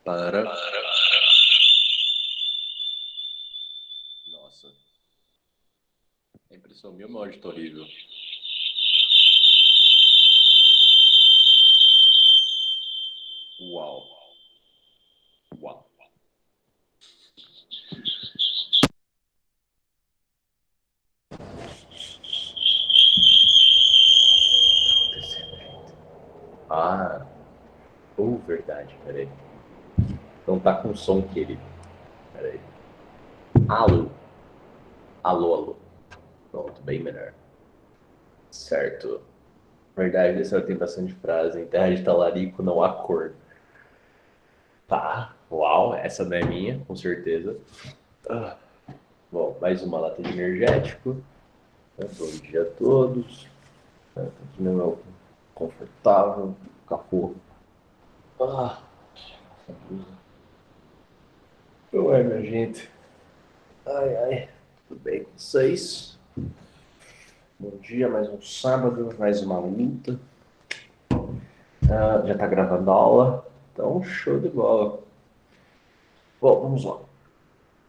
Para. Nossa, a impressão minha é uma auditoria horrível. Uau. Uau. Ah, verdade, peraí. Não tá com som, querido. Peraí. Alô. Alô, alô. Pronto, bem melhor. Certo. Verdade, essa tem bastante frase. Em terra de talarico não há cor. Tá. Uau, essa não é minha, com certeza. Ah, bom, mais uma lata de energético. Bom dia a todos. Tá aqui no meu confortável, capô. Ah, não é, minha gente. Ai, ai. Tudo bem com vocês? Bom dia, mais um sábado, mais uma luta. Já tá gravando a aula, então show de bola. Bom, vamos lá.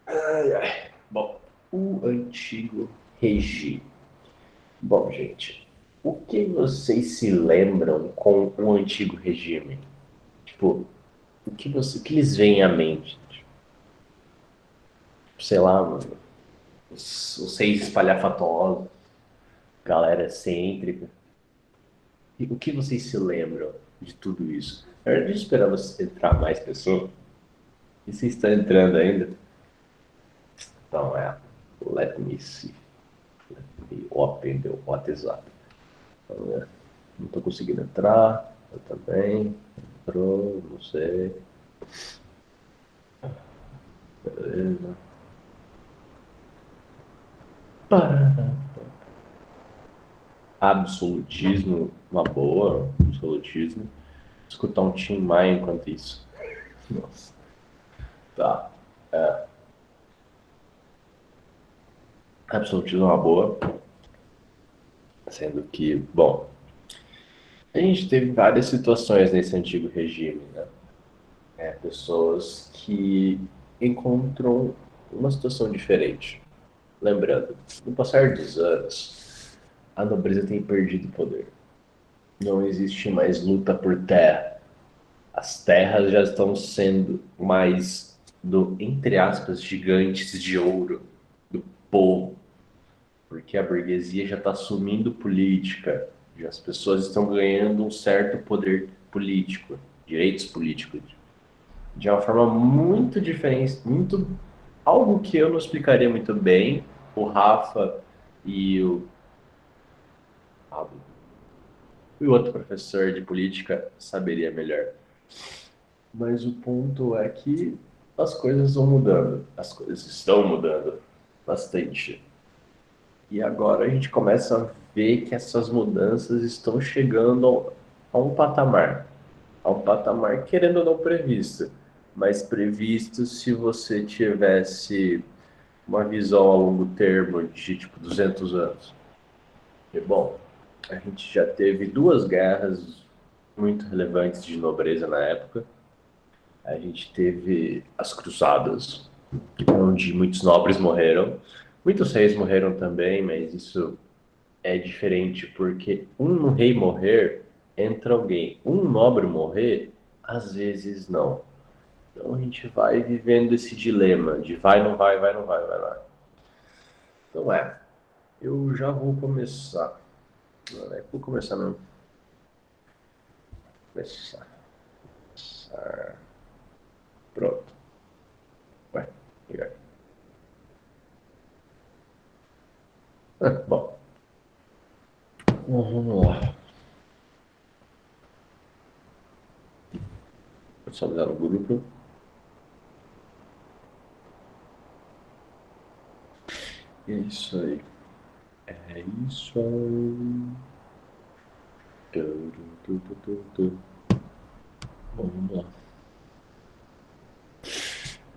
Ai, ai. Bom, o antigo regime. Bom, gente, o que vocês se lembram com o antigo regime? Tipo, o que lhes vem à mente? Tipo, sei lá, mano, os seis espalhafatosos, galera excêntrica. E o que vocês se lembram de tudo isso? Eu esperava você entrar mais pessoas. E vocês estão entrando ainda? Então let me see. Let me open the WhatsApp. Vamos ver. Não estou conseguindo entrar. Eu também. Entrou, não sei. Beleza. Parará. Absolutismo, uma boa. Absolutismo. Escutar um Tim Maia enquanto isso. Nossa. Tá. Absolutismo é uma boa. Sendo que, bom, a gente teve várias situações nesse antigo regime, né? Pessoas que encontram uma situação diferente. Lembrando, no passar dos anos, a nobreza tem perdido poder. Não existe mais luta por terra. As terras já estão sendo mais do, entre aspas, gigantes de ouro do povo, porque a burguesia já está assumindo política, já as pessoas estão ganhando um certo poder político, direitos políticos, de uma forma muito diferente, muito algo que eu não explicaria muito bem. O Rafa e ah, e o outro professor de política saberia melhor. Mas o ponto é que as coisas vão mudando, as coisas estão mudando bastante. E agora a gente começa a ver que essas mudanças estão chegando a um patamar querendo ou não previsto, mas previsto se você tivesse uma visão a longo termo de tipo 200 anos. E bom, a gente já teve duas guerras muito relevantes de nobreza na época. A gente teve as cruzadas, onde muitos nobres morreram. Muitos reis morreram também, mas isso é diferente porque um rei morrer, entra alguém. Um nobre morrer, às vezes não. Então a gente vai vivendo esse dilema de vai, não vai, vai, não vai, vai lá. Então eu já vou começar. Não, vou começar mesmo. Começar. Começar. Pronto. Vai. Ligar. Bom, vamos lá. Vou só avisar no grupo. Isso aí. É isso aí. Tu. Bom, vamos lá.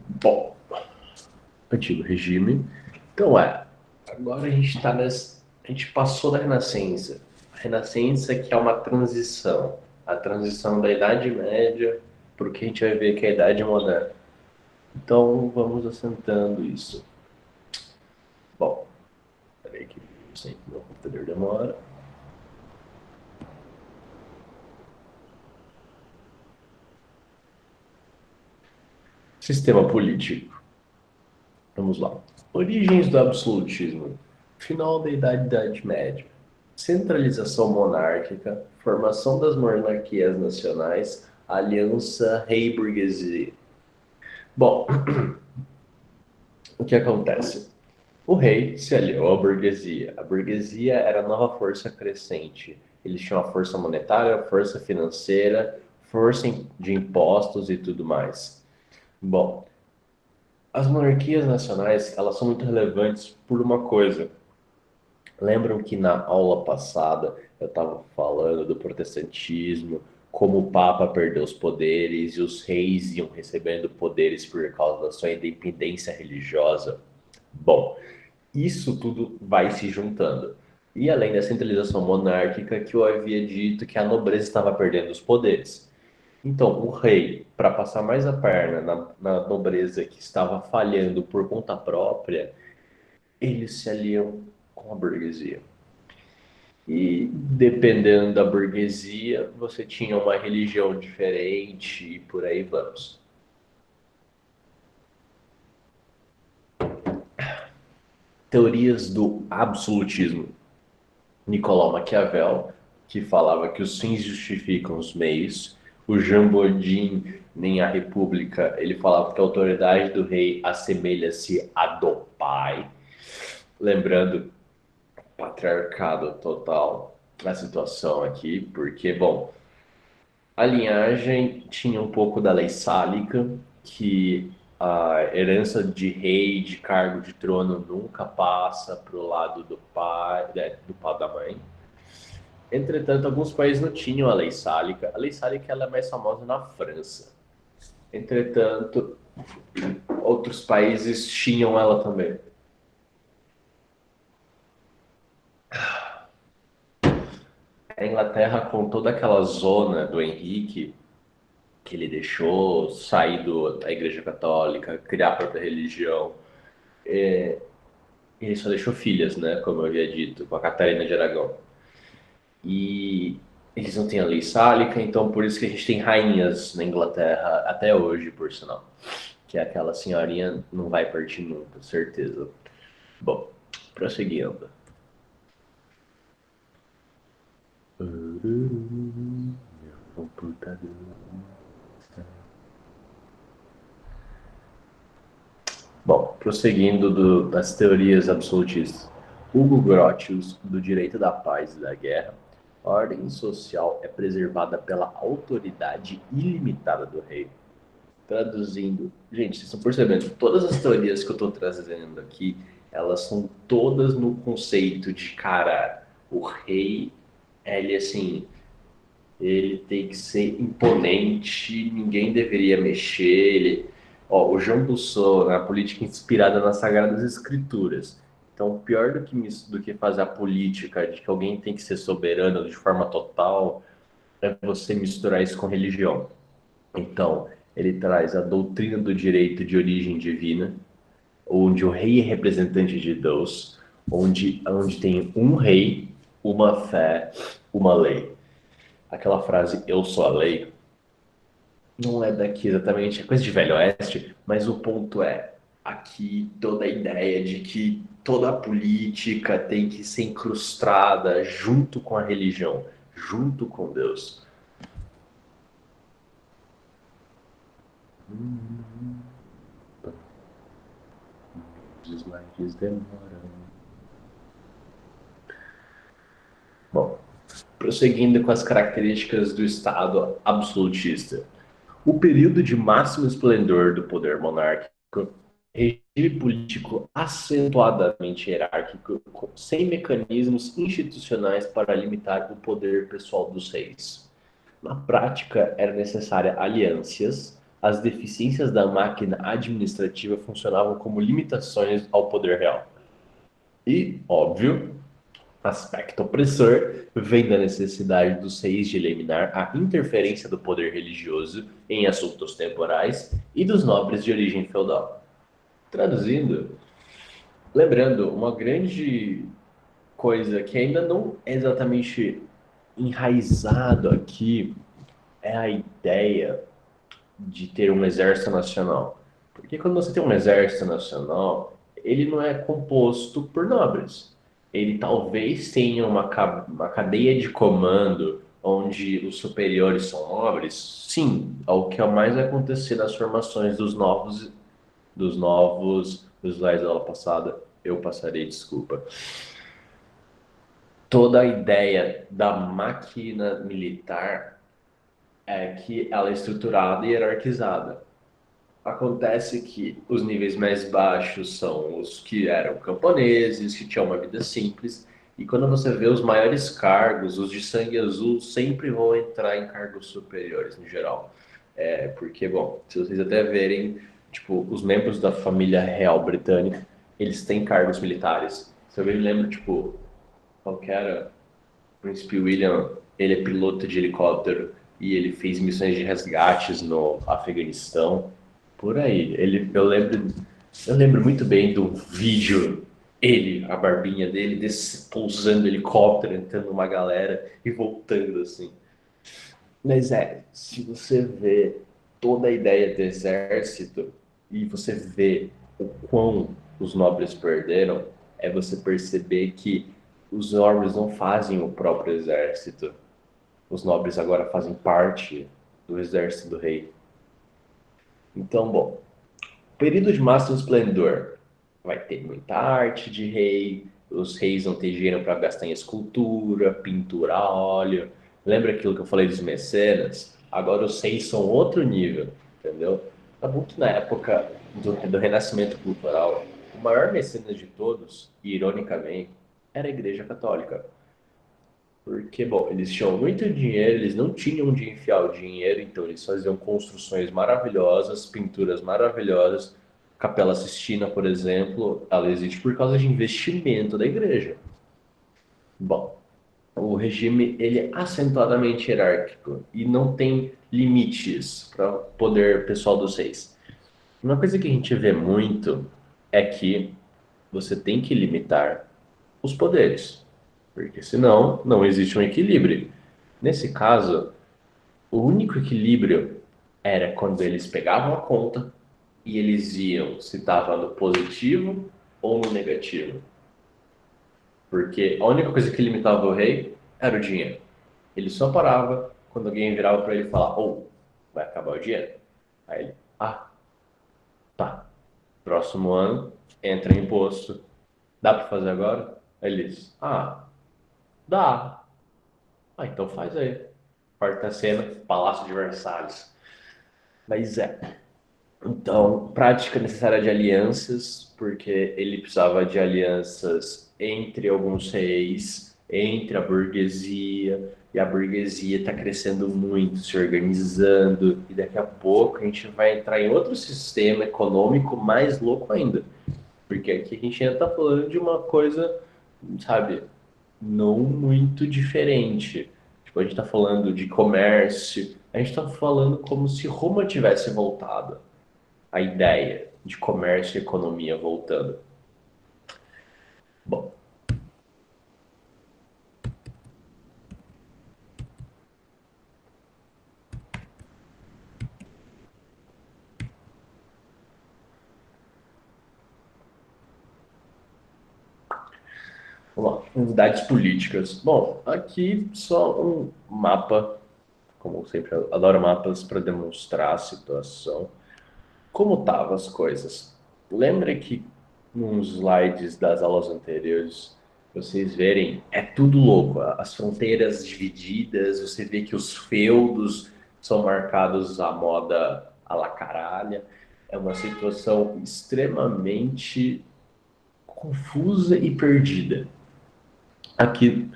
Bom, antigo regime. Então agora a gente está nessa. A gente passou da Renascença. A Renascença que é uma transição. A transição da Idade Média porque a gente vai ver que é a Idade Moderna. Então, vamos assentando isso. Bom, peraí que sempre meu computador demora. Sistema político. Vamos lá. Origens do absolutismo. Final da Idade Média. Centralização monárquica, formação das monarquias nacionais, aliança rei-burguesia. Bom, o que acontece? O rei se aliou à burguesia. A burguesia era a nova força crescente. Eles tinham a força monetária, a força financeira, força de impostos e tudo mais. Bom, as monarquias nacionais, elas são muito relevantes por uma coisa. Lembram que na aula passada eu estava falando do protestantismo, como o Papa perdeu os poderes e os reis iam recebendo poderes por causa da sua independência religiosa? Bom, isso tudo vai se juntando. E além da centralização monárquica, que eu havia dito que a nobreza estava perdendo os poderes. Então, o rei, para passar mais a perna na nobreza que estava falhando por conta própria, eles se aliam com a burguesia. E dependendo da burguesia, você tinha uma religião diferente e por aí vamos. Teorias do absolutismo. Nicolau Maquiavel, que falava que os fins justificam os meios. O Jean Bodin, em A República, ele falava que a autoridade do rei assemelha-se à do pai. Lembrando, patriarcado total na situação aqui, porque, bom, a linhagem tinha um pouco da lei sálica, que a herança de rei, de cargo de trono, nunca passa para o lado do pai, do pai da mãe. Entretanto, alguns países não tinham a lei sálica. A lei sálica ela é mais famosa na França. Entretanto, outros países tinham ela também. A Inglaterra, com toda aquela zona do Henrique, que ele deixou sair da Igreja Católica, criar a própria religião, ele só deixou filhas, né? Como eu havia dito, com a Catarina de Aragão. E eles não têm a lei sálica, então por isso que a gente tem rainhas na Inglaterra até hoje, por sinal. Que aquela senhorinha não vai partir nunca, certeza. Bom, prosseguindo. Meu computador. Bom, prosseguindo das teorias absolutistas. Hugo Grotius, do direito da paz e da guerra, a ordem social é preservada pela autoridade ilimitada do rei. Traduzindo, gente, vocês estão percebendo, todas as teorias que eu estou trazendo aqui, elas são todas no conceito de, cara, o rei, ele assim, ele tem que ser imponente, ninguém deveria mexer. Ó, o Jean Rousseau, na política inspirada nas Sagradas Escrituras. Então, pior do que fazer a política de que alguém tem que ser soberano de forma total, é você misturar isso com religião. Então, ele traz a doutrina do direito de origem divina, onde o rei é representante de Deus, onde tem um rei, uma fé, uma lei. Aquela frase, eu sou a lei, não é daqui exatamente, é coisa de Velho Oeste, mas o ponto é, aqui toda a ideia de que toda a política tem que ser incrustada junto com a religião, junto com Deus. Os slides demoram. Bom, prosseguindo com as características do Estado absolutista. O período de máximo esplendor do poder monárquico, regime político acentuadamente hierárquico, sem mecanismos institucionais para limitar o poder pessoal dos reis. Na prática, era necessária alianças, as deficiências da máquina administrativa funcionavam como limitações ao poder real. E, óbvio, aspecto opressor vem da necessidade dos reis de eliminar a interferência do poder religioso em assuntos temporais e dos nobres de origem feudal. Traduzindo, lembrando, uma grande coisa que ainda não é exatamente enraizado aqui é a ideia de ter um exército nacional. Porque quando você tem um exército nacional, ele não é composto por nobres. Ele talvez tenha uma cadeia de comando onde os superiores são nobres. Sim, é o que mais vai acontecer nas formações dos slides da aula passada. Eu passarei, desculpa. Toda a ideia da máquina militar é que ela é estruturada e hierarquizada. Acontece que os níveis mais baixos são os que eram camponeses, que tinham uma vida simples, e quando você vê os maiores cargos, os de sangue azul, sempre vão entrar em cargos superiores, no geral. Porque, bom, se vocês até verem, tipo, os membros da família real britânica, eles têm cargos militares. Se eu me lembro, tipo, qual que era? O Príncipe William, ele é piloto de helicóptero e ele fez missões de resgates no Afeganistão. Por aí. Eu lembro muito bem do vídeo, ele, a barbinha dele, pousando helicóptero, entrando numa galera e voltando assim. Mas se você vê toda a ideia do exército e você vê o quão os nobres perderam, é você perceber que os nobres não fazem o próprio exército. Os nobres agora fazem parte do exército do rei. Então, bom, período de máximo esplendor. Vai ter muita arte de rei, os reis não ter dinheiro para gastar em escultura, pintura a óleo. Lembra aquilo que eu falei dos mecenas? Agora os reis são outro nível, entendeu? Tá bom que na época do Renascimento Cultural, o maior mecenas de todos, ironicamente, era a Igreja Católica. Porque, bom, eles tinham muito dinheiro, eles não tinham onde enfiar o dinheiro, então eles faziam construções maravilhosas, pinturas maravilhosas. Capela Sistina, por exemplo, ela existe por causa de investimento da igreja. Bom, o regime ele é acentuadamente hierárquico e não tem limites para o poder pessoal dos reis. Uma coisa que a gente vê muito é que você tem que limitar os poderes, porque senão não existe um equilíbrio. Nesse caso, o único equilíbrio era quando eles pegavam a conta e eles iam se estava no positivo ou no negativo. Porque a única coisa que limitava o rei era o dinheiro. Ele só parava quando alguém virava para ele e falar: ou vai acabar o dinheiro. Aí ele: ah, tá. Próximo ano entra imposto. Dá para fazer agora? Aí eles: ah, dá. Ah, então faz aí. Quarta cena, Palácio de Versalhes. Mas então, prática necessária de alianças, porque ele precisava de alianças entre alguns reis, entre a burguesia, e a burguesia está crescendo muito, se organizando, e daqui a pouco a gente vai entrar em outro sistema econômico mais louco ainda, porque aqui a gente ainda está falando de uma coisa, sabe, não muito diferente. Tipo, a gente está falando de comércio, a gente está falando como se Roma tivesse voltado a ideia de comércio e economia voltando. Bom, vamos lá. Unidades políticas. Bom, aqui só um mapa, como sempre, eu adoro mapas para demonstrar a situação. Como estavam as coisas? Lembra que nos slides das aulas anteriores, vocês verem, é tudo louco. As fronteiras divididas, você vê que os feudos são marcados à moda à la caralha. É uma situação extremamente confusa e perdida. Aqui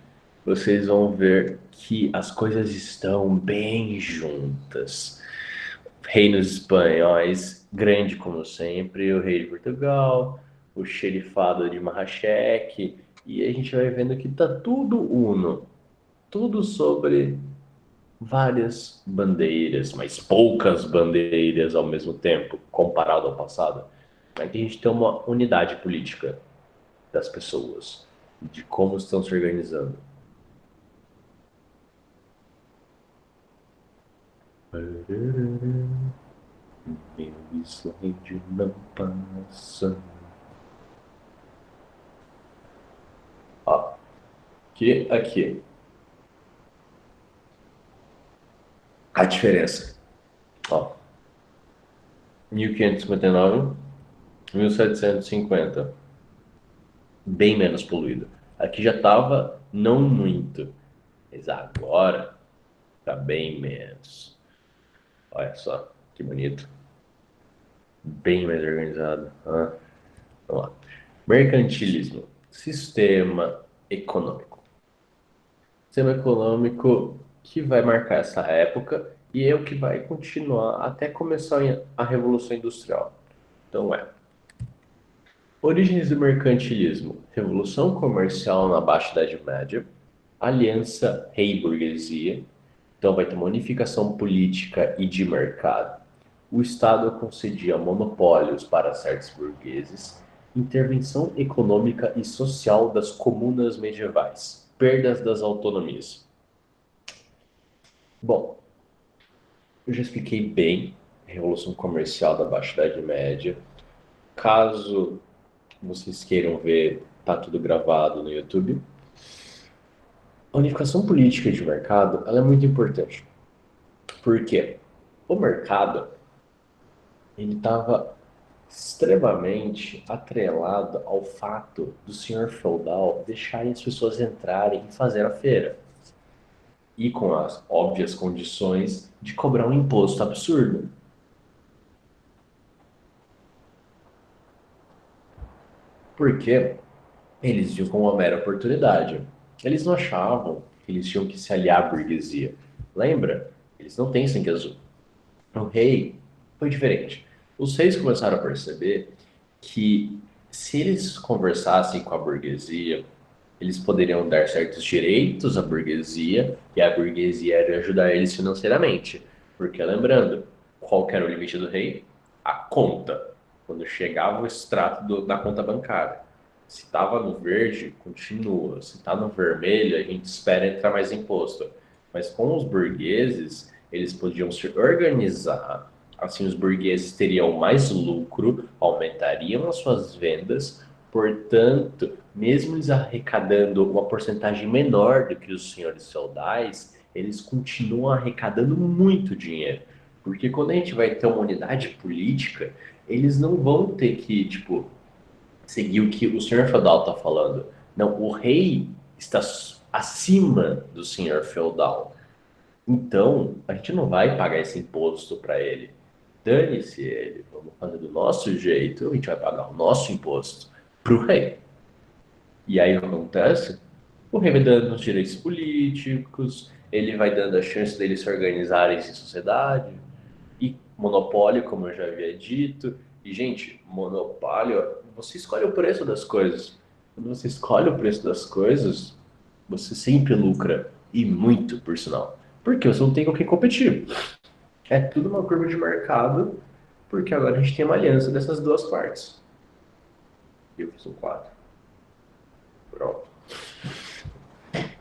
vocês vão ver que as coisas estão bem juntas. Reinos espanhóis, grande como sempre, o rei de Portugal, o xerifado de Marrakech E a gente vai vendo que tá tudo uno, tudo sobre várias bandeiras, mas poucas bandeiras ao mesmo tempo, comparado ao passado. Aqui a gente tem uma unidade política das pessoas, de como estão se organizando. Meu slide não passa. Ó, aqui, a diferença. Ó, 1559, 1750, bem menos poluído. Aqui já estava não muito, mas agora tá bem menos. Olha só, que bonito. Bem mais organizado. Ah, vamos lá. Mercantilismo. Sistema econômico que vai marcar essa época e é o que vai continuar até começar a Revolução Industrial. Então origens do mercantilismo. Revolução comercial na Baixa Idade Média. Aliança rei-burguesia. Então vai ter uma unificação política e de mercado. O Estado concedia monopólios para certos burgueses, intervenção econômica e social das comunas medievais, perdas das autonomias. Bom, eu já expliquei bem a Revolução Comercial da Baixa Idade Média. Caso vocês queiram ver, tá tudo gravado no YouTube. A unificação política de mercado, ela é muito importante. Por quê? O mercado, ele estava extremamente atrelado ao fato do senhor feudal deixarem as pessoas entrarem e fazer a feira. E com as óbvias condições de cobrar um imposto absurdo. Porque eles viam como uma mera oportunidade. Eles não achavam que eles tinham que se aliar à burguesia. Lembra? Eles não têm sangue azul. O rei foi diferente. Os reis começaram a perceber que se eles conversassem com a burguesia, eles poderiam dar certos direitos à burguesia e a burguesia iria ajudar eles financeiramente. Porque lembrando, qual que era o limite do rei? A conta. Quando chegava o extrato da conta bancária. Se estava no verde, continua. Se está no vermelho, a gente espera entrar mais imposto. Mas com os burgueses, eles podiam se organizar. Assim, os burgueses teriam mais lucro, aumentariam as suas vendas, portanto, mesmo eles arrecadando uma porcentagem menor do que os senhores feudais, eles continuam arrecadando muito dinheiro. Porque quando a gente vai ter uma unidade política, eles não vão ter que, tipo, seguir o que o senhor feudal está falando. Não, o rei está acima do senhor feudal. Então, a gente não vai pagar esse imposto para ele. Dane-se ele, vamos fazer do nosso jeito, a gente vai pagar o nosso imposto para o rei. E aí o que acontece? O rei vai dando os direitos políticos, ele vai dando a chance deles se organizarem em sociedade, e monopólio, como eu já havia dito. E, gente, monopólio, você escolhe o preço das coisas. Quando você escolhe o preço das coisas, você sempre lucra, e muito, por sinal. Porque você não tem com quem competir. É tudo uma curva de mercado, porque agora a gente tem uma aliança dessas duas partes. E eu fiz um quadro. Pronto.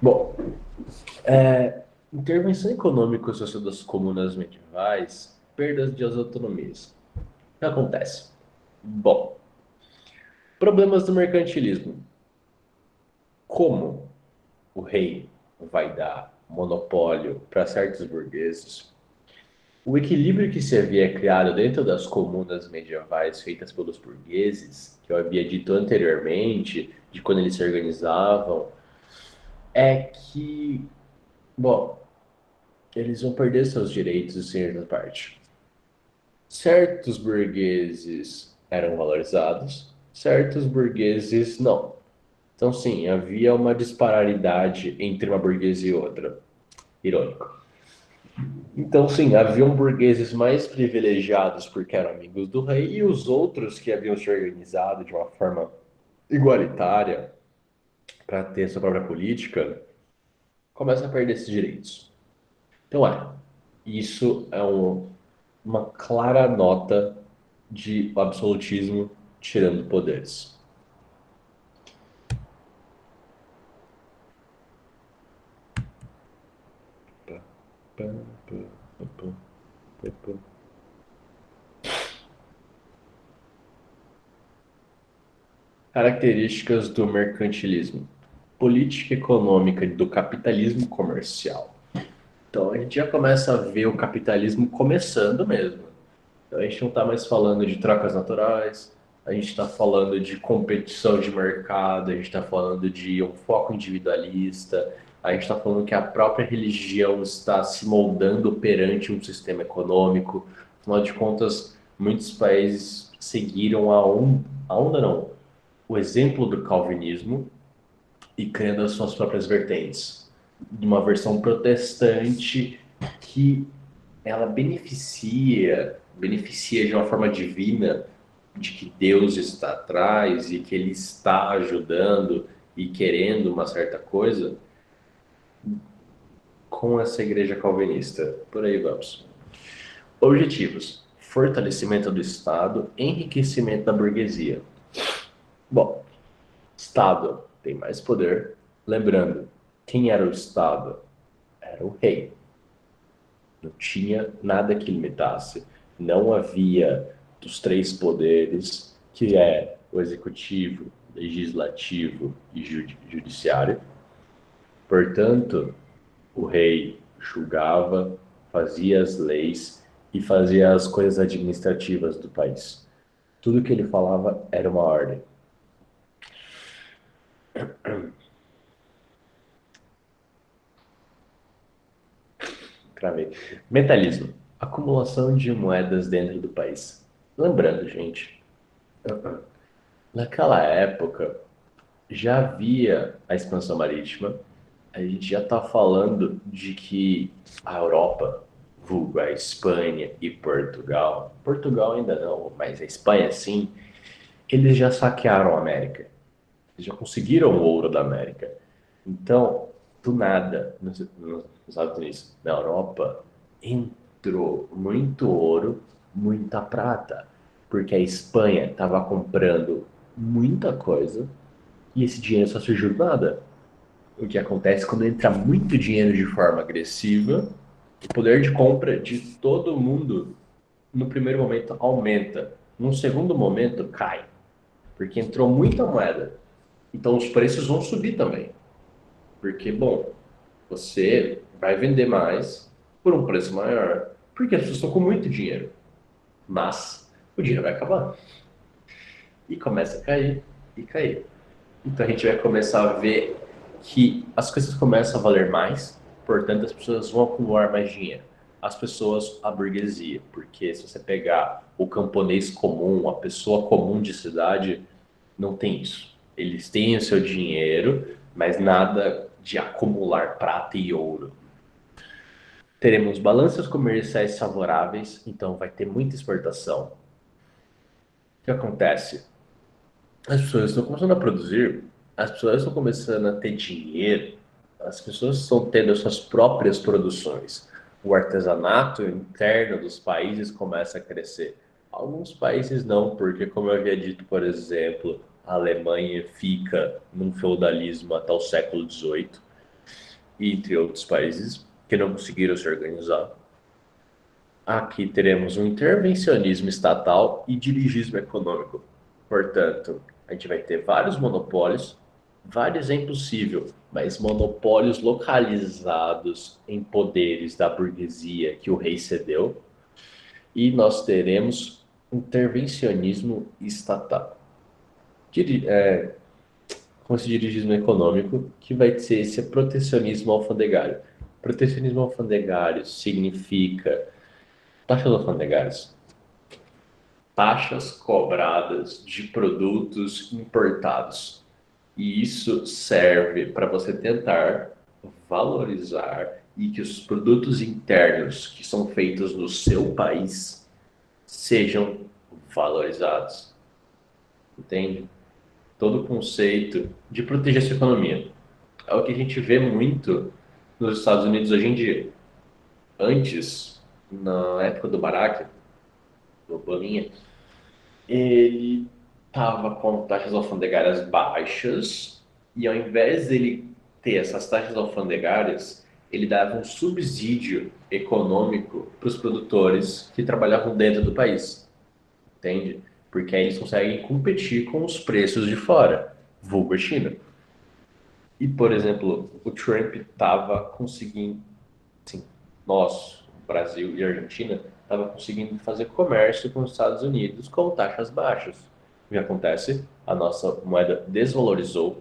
Bom, intervenção econômica e social das comunas medievais, perdas de autonomias. O que acontece? Bom, problemas do mercantilismo. Como o rei vai dar monopólio para certos burgueses, o equilíbrio que se havia criado dentro das comunas medievais feitas pelos burgueses, que eu havia dito anteriormente, de quando eles se organizavam, é que, bom, eles vão perder seus direitos de certa parte. Certos burgueses eram valorizados, certos burgueses não. Então, sim, havia uma disparidade entre uma burguesia e outra. Irônico. Então, sim, haviam burgueses mais privilegiados porque eram amigos do rei e os outros que haviam se organizado de uma forma igualitária para ter sua própria política, começa a perder esses direitos. Então, isso é uma clara nota de absolutismo tirando poderes. Características do mercantilismo. Política econômica do capitalismo comercial. Então, a gente já começa a ver o capitalismo começando mesmo. Então, a gente não está mais falando de trocas naturais, a gente está falando de competição de mercado, a gente está falando de um foco individualista, a gente está falando que a própria religião está se moldando perante um sistema econômico. Afinal de contas, muitos países seguiram a onda não, o exemplo do calvinismo e criando as suas próprias vertentes. De uma versão protestante que ela beneficia de uma forma divina, de que Deus está atrás e que Ele está ajudando e querendo uma certa coisa, com essa igreja calvinista. Por aí vamos. Objetivos: fortalecimento do Estado, enriquecimento da burguesia. Bom, Estado tem mais poder. Lembrando, quem era o Estado? Era o rei. Não tinha nada que limitasse. Não havia dos três poderes, que é o executivo, legislativo e judiciário. Portanto, o rei julgava, fazia as leis e fazia as coisas administrativas do país. Tudo que ele falava era uma ordem. Cravei. Metalismo. Acumulação de moedas dentro do país. Lembrando, gente, naquela época já havia a expansão marítima. A gente já está falando de que a Europa, vulgo a Espanha e Portugal ainda não, mas a Espanha sim, eles já saquearam a América. Eles já conseguiram o ouro da América. Então, do nada, nos Estados Unidos, na Europa, entrou muito ouro, muita prata, porque a Espanha estava comprando muita coisa e esse dinheiro só surgiu do nada. O que acontece quando entra muito dinheiro de forma agressiva, o poder de compra de todo mundo, no primeiro momento, aumenta. Num segundo momento, cai, porque entrou muita moeda. Então, os preços vão subir também. Porque, bom, você vai vender mais por um preço maior, porque as pessoas estão com muito dinheiro. Mas o dinheiro vai acabar. E começa a cair e cair. Então a gente vai começar a ver que as coisas começam a valer mais, portanto as pessoas vão acumular mais dinheiro. As pessoas, a burguesia, porque se você pegar o camponês comum, a pessoa comum de cidade, não tem isso. Eles têm o seu dinheiro, mas nada de acumular prata e ouro. Teremos balanças comerciais favoráveis, então vai ter muita exportação. O que acontece? As pessoas estão começando a produzir, as pessoas estão começando a ter dinheiro, as pessoas estão tendo as suas próprias produções. O artesanato interno dos países começa a crescer. Alguns países não, porque, como eu havia dito, por exemplo, a Alemanha fica num feudalismo até o século XVIII, entre outros países que não conseguiram se organizar. Aqui teremos um intervencionismo estatal e dirigismo econômico. Portanto, a gente vai ter vários monopólios, vários é impossível, mas monopólios localizados em poderes da burguesia que o rei cedeu, e nós teremos intervencionismo estatal. Com esse dirigismo econômico, que vai ser esse protecionismo alfandegário. Protecionismo alfandegário significa taxas alfandegárias, taxas cobradas de produtos importados. E isso serve para você tentar valorizar e que os produtos internos que são feitos no seu país sejam valorizados. Entende? todo o conceito de proteger sua economia. É o que a gente vê muito nos Estados Unidos hoje em dia. Antes, na época do Barack, do Obaminha, ele estava com taxas alfandegárias baixas e ao invés dele ter essas taxas alfandegárias, ele dava um subsídio econômico para os produtores que trabalhavam dentro do país, entende? Porque aí eles conseguem competir com os preços de fora, vulgo a China. E, por exemplo, o Trump estava conseguindo, assim, nós, Brasil e Argentina, estava conseguindo fazer comércio com os Estados Unidos com taxas baixas. O que acontece? A nossa moeda desvalorizou,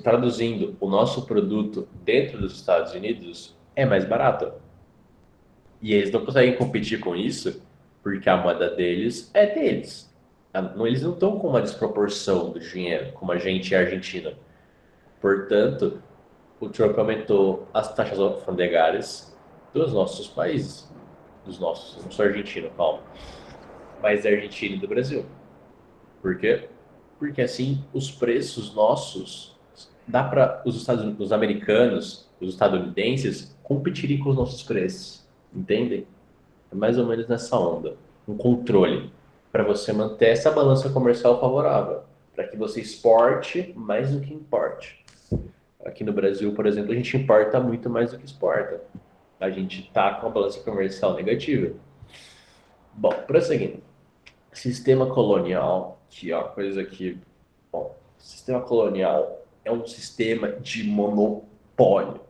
traduzindo o nosso produto dentro dos Estados Unidos é mais barato. E eles não conseguem competir com isso porque a moeda deles é deles. Eles não estão com uma desproporção do dinheiro, como a gente e a Argentina. Portanto, o Trump aumentou as taxas alfandegárias dos nossos países, dos nossos, não sou argentino, calma, mas da Argentina e do Brasil. Por quê? Porque assim os preços nossos dá para os americanos, os estadunidenses competirem com os nossos preços, entendem? É mais ou menos nessa onda, um controle para você manter essa balança comercial favorável, para que você exporte mais do que importe. Aqui no Brasil, por exemplo, a gente importa muito mais do que exporta. A gente está com a balança comercial negativa. Bom, prosseguindo. Sistema colonial, que é uma coisa que. Bom, sistema colonial é um sistema de monopólio.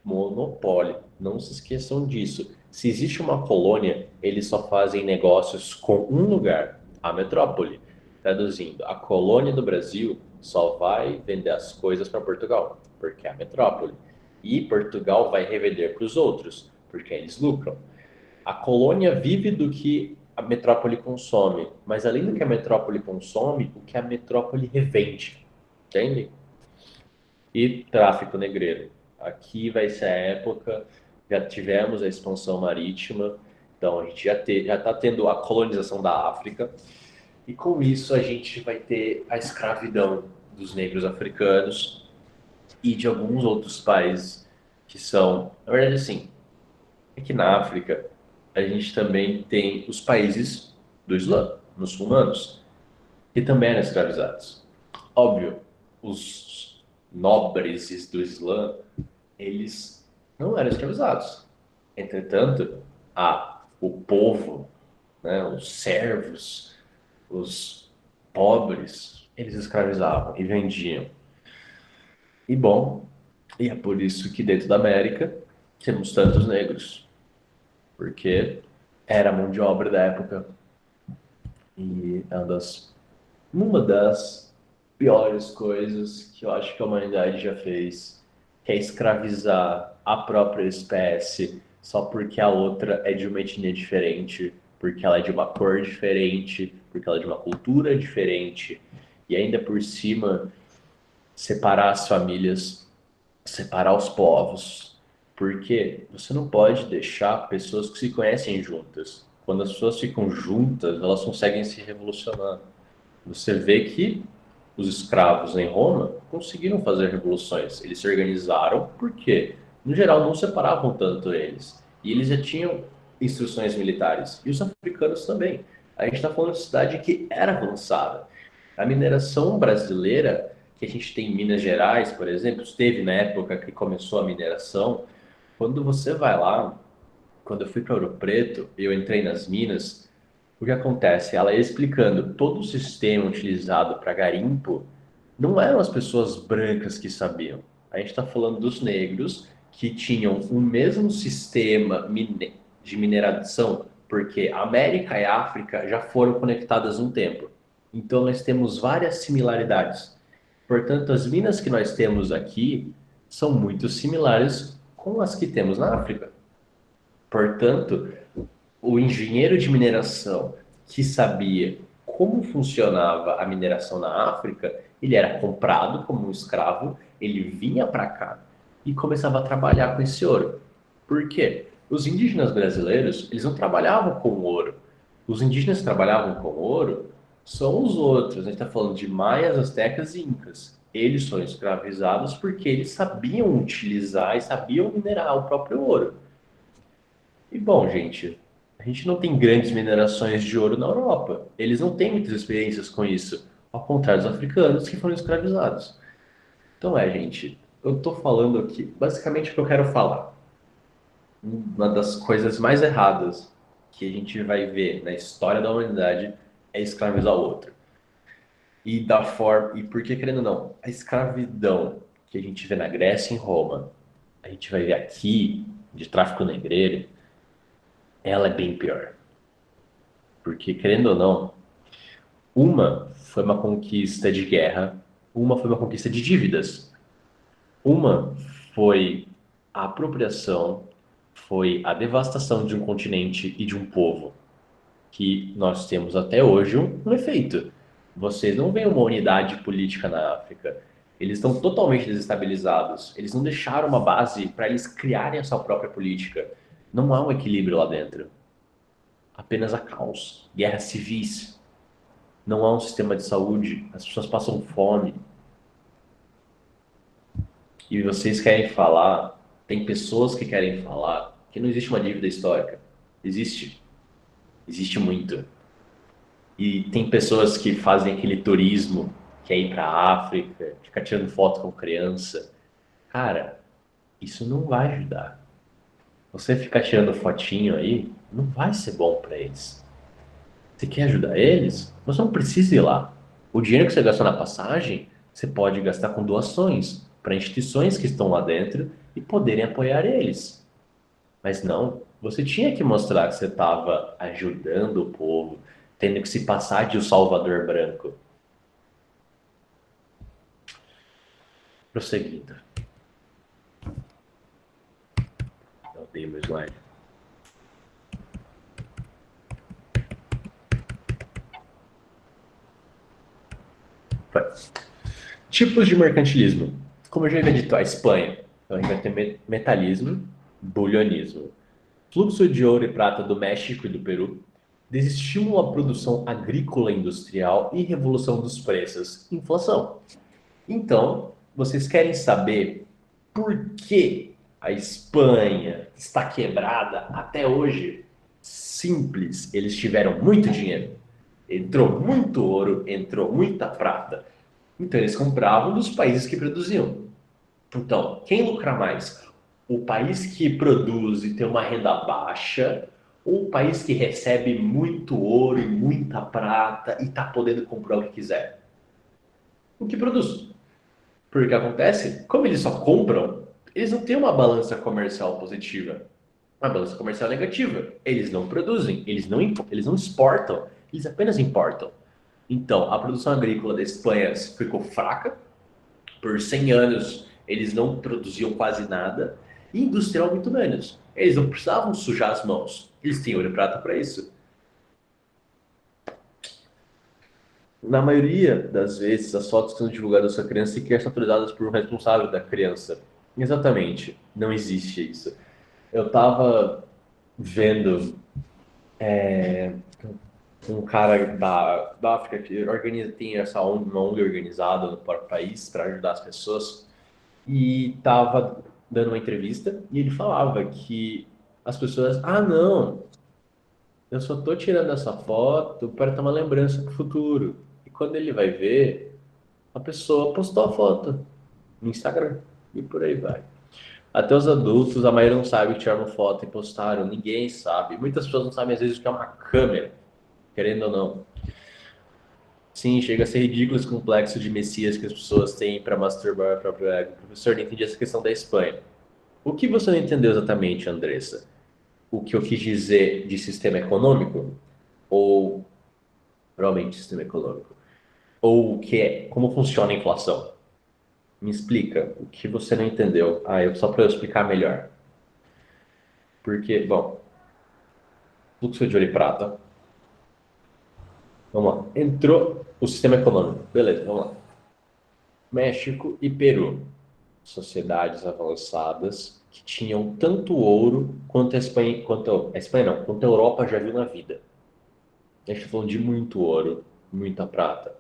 Monopólio. Não se esqueçam disso. Se existe uma colônia, eles só fazem negócios com um lugar, a metrópole. Traduzindo, a colônia do Brasil só vai vender as coisas para Portugal, porque é a metrópole. E Portugal vai revender para os outros, porque eles lucram. A colônia vive do que a metrópole consome, mas além do que a metrópole consome, o que a metrópole revende. Entende? E tráfico negreiro. Aqui vai ser a época, já tivemos a expansão marítima, então a gente já está tendo a colonização da África, e com isso a gente vai ter a escravidão dos negros africanos e de alguns outros países que são, na verdade, assim, é que na África a gente também tem os países do Islã, muçulmanos, que também eram escravizados. Óbvio, os nobres do Islã, eles não eram escravizados. Entretanto, o povo, né, os servos, os pobres, eles escravizavam e vendiam. E bom, e é por isso que dentro da América temos tantos negros, porque era a mão de obra da época e é uma das piores coisas que eu acho que a humanidade já fez, que é escravizar a própria espécie só porque a outra é de uma etnia diferente, porque ela é de uma cor diferente, porque ela é de uma cultura diferente, e ainda por cima separar as famílias, separar os povos, porque você não pode deixar pessoas que se conhecem juntas. Quando as pessoas ficam juntas, elas conseguem se revolucionar. Você vê que os escravos em Roma conseguiram fazer revoluções. Eles se organizaram porque, no geral, não separavam tanto eles. E eles já tinham instruções militares. E os africanos também. A gente está falando de cidade que era avançada. A mineração brasileira, que a gente tem em Minas Gerais, por exemplo, esteve na época que começou a mineração. Quando você vai lá, quando eu fui para Ouro Preto, eu entrei nas minas, o que acontece? Ela ia explicando todo o sistema utilizado para garimpo, não eram as pessoas brancas que sabiam. A gente está falando dos negros que tinham o mesmo sistema de mineração, porque a América e a África já foram conectadas um tempo. Então nós temos várias similaridades. Portanto, as minas que nós temos aqui são muito similares com as que temos na África. Portanto, o engenheiro de mineração que sabia como funcionava a mineração na África, ele era comprado como um escravo, ele vinha para cá e começava a trabalhar com esse ouro. Por quê? Os indígenas brasileiros, eles não trabalhavam com ouro. Os indígenas trabalhavam com ouro São os outros. A gente está falando de maias, astecas e incas. Eles foram escravizados porque eles sabiam utilizar e sabiam minerar o próprio ouro. E bom, gente, a gente não tem grandes minerações de ouro na Europa. Eles não têm muitas experiências com isso, ao contrário dos africanos que foram escravizados. Então gente, eu tô falando aqui basicamente o que eu quero falar. Uma das coisas mais erradas que a gente vai ver na história da humanidade é escravizar o outro. E da forma, e porque querendo ou não, a escravidão que a gente vê na Grécia e em Roma, a gente vai ver aqui de tráfico negreiro, ela é bem pior. Porque querendo ou não, uma foi uma conquista de guerra, uma foi uma conquista de dívidas. Uma foi a apropriação, foi a devastação de um continente e de um povo, que nós temos até hoje um efeito. Vocês não veem uma unidade política na África. Eles estão totalmente desestabilizados. Eles não deixaram uma base para eles criarem a sua própria política. Não há um equilíbrio lá dentro. Apenas há caos, guerras civis. Não há um sistema de saúde. As pessoas passam fome. E vocês querem falar, tem pessoas que querem falar que não existe uma dívida histórica. Existe. Existe muito. E tem pessoas que fazem aquele turismo, que é ir para a África, ficar tirando foto com criança. Cara, isso não vai ajudar. Você ficar tirando fotinho aí, não vai ser bom para eles. Você quer ajudar eles? Você não precisa ir lá. O dinheiro que você gastou na passagem, você pode gastar com doações para instituições que estão lá dentro e poderem apoiar eles. Mas não, você tinha que mostrar que você estava ajudando o povo, tendo que se passar de o salvador branco. Prosseguindo. Eu odeio meu slide. Vai. Tipos de mercantilismo. Como eu já havia dito, a Espanha. Então a gente vai ter metalismo, bulionismo. Fluxo de ouro e prata do México e do Peru. Desestímulo à produção agrícola e industrial e revolução dos preços. Inflação. Então, vocês querem saber por que a Espanha está quebrada até hoje? Simples, eles tiveram muito dinheiro. Entrou muito ouro, entrou muita prata. Então, eles compravam dos países que produziam. Então, quem lucra mais? O país que produz e tem uma renda baixa, ou o país que recebe muito ouro e muita prata e está podendo comprar o que quiser? O que produz. Porque o que acontece? Como eles só compram, eles não têm uma balança comercial positiva. Uma balança comercial negativa. Eles não produzem, eles não exportam, eles apenas importam. Então, a produção agrícola da Espanha ficou fraca. Por 100 anos, eles não produziam quase nada. E industrial, muito menos. Eles não precisavam sujar as mãos. Eles têm ouro e prata para isso. Na maioria das vezes, as fotos que são divulgadas da sua criança sequer são autorizadas por um responsável da criança. Exatamente. Não existe isso. Eu estava vendo um cara da África que tem essa ONG, uma ONG organizada no próprio país para ajudar as pessoas, e estava dando uma entrevista e ele falava que as pessoas, ah, não, eu só tô tirando essa foto para ter uma lembrança para o futuro. E quando ele vai ver, a pessoa postou a foto no Instagram e por aí vai. Até os adultos, a maioria não sabe que tiraram foto e postaram, ninguém sabe. Muitas pessoas não sabem às vezes o que é uma câmera, querendo ou não. Sim, chega a ser ridículo esse complexo de messias que as pessoas têm para masturbar o próprio ego. Professor, não entendi essa questão da Espanha. O que você não entendeu exatamente, Andressa? O que eu quis dizer de sistema econômico? Ou, realmente, sistema econômico? Ou o que é, como funciona a inflação? Me explica o que você não entendeu. Só para eu explicar melhor. Porque, bom, fluxo de ouro e prata. Vamos lá. Entrou o sistema econômico. Beleza, vamos lá. México e Peru. Sociedades avançadas que tinham tanto ouro quanto a Espanha não, quanto a Europa já viu na vida. A gente está falando de muito ouro. muita prata.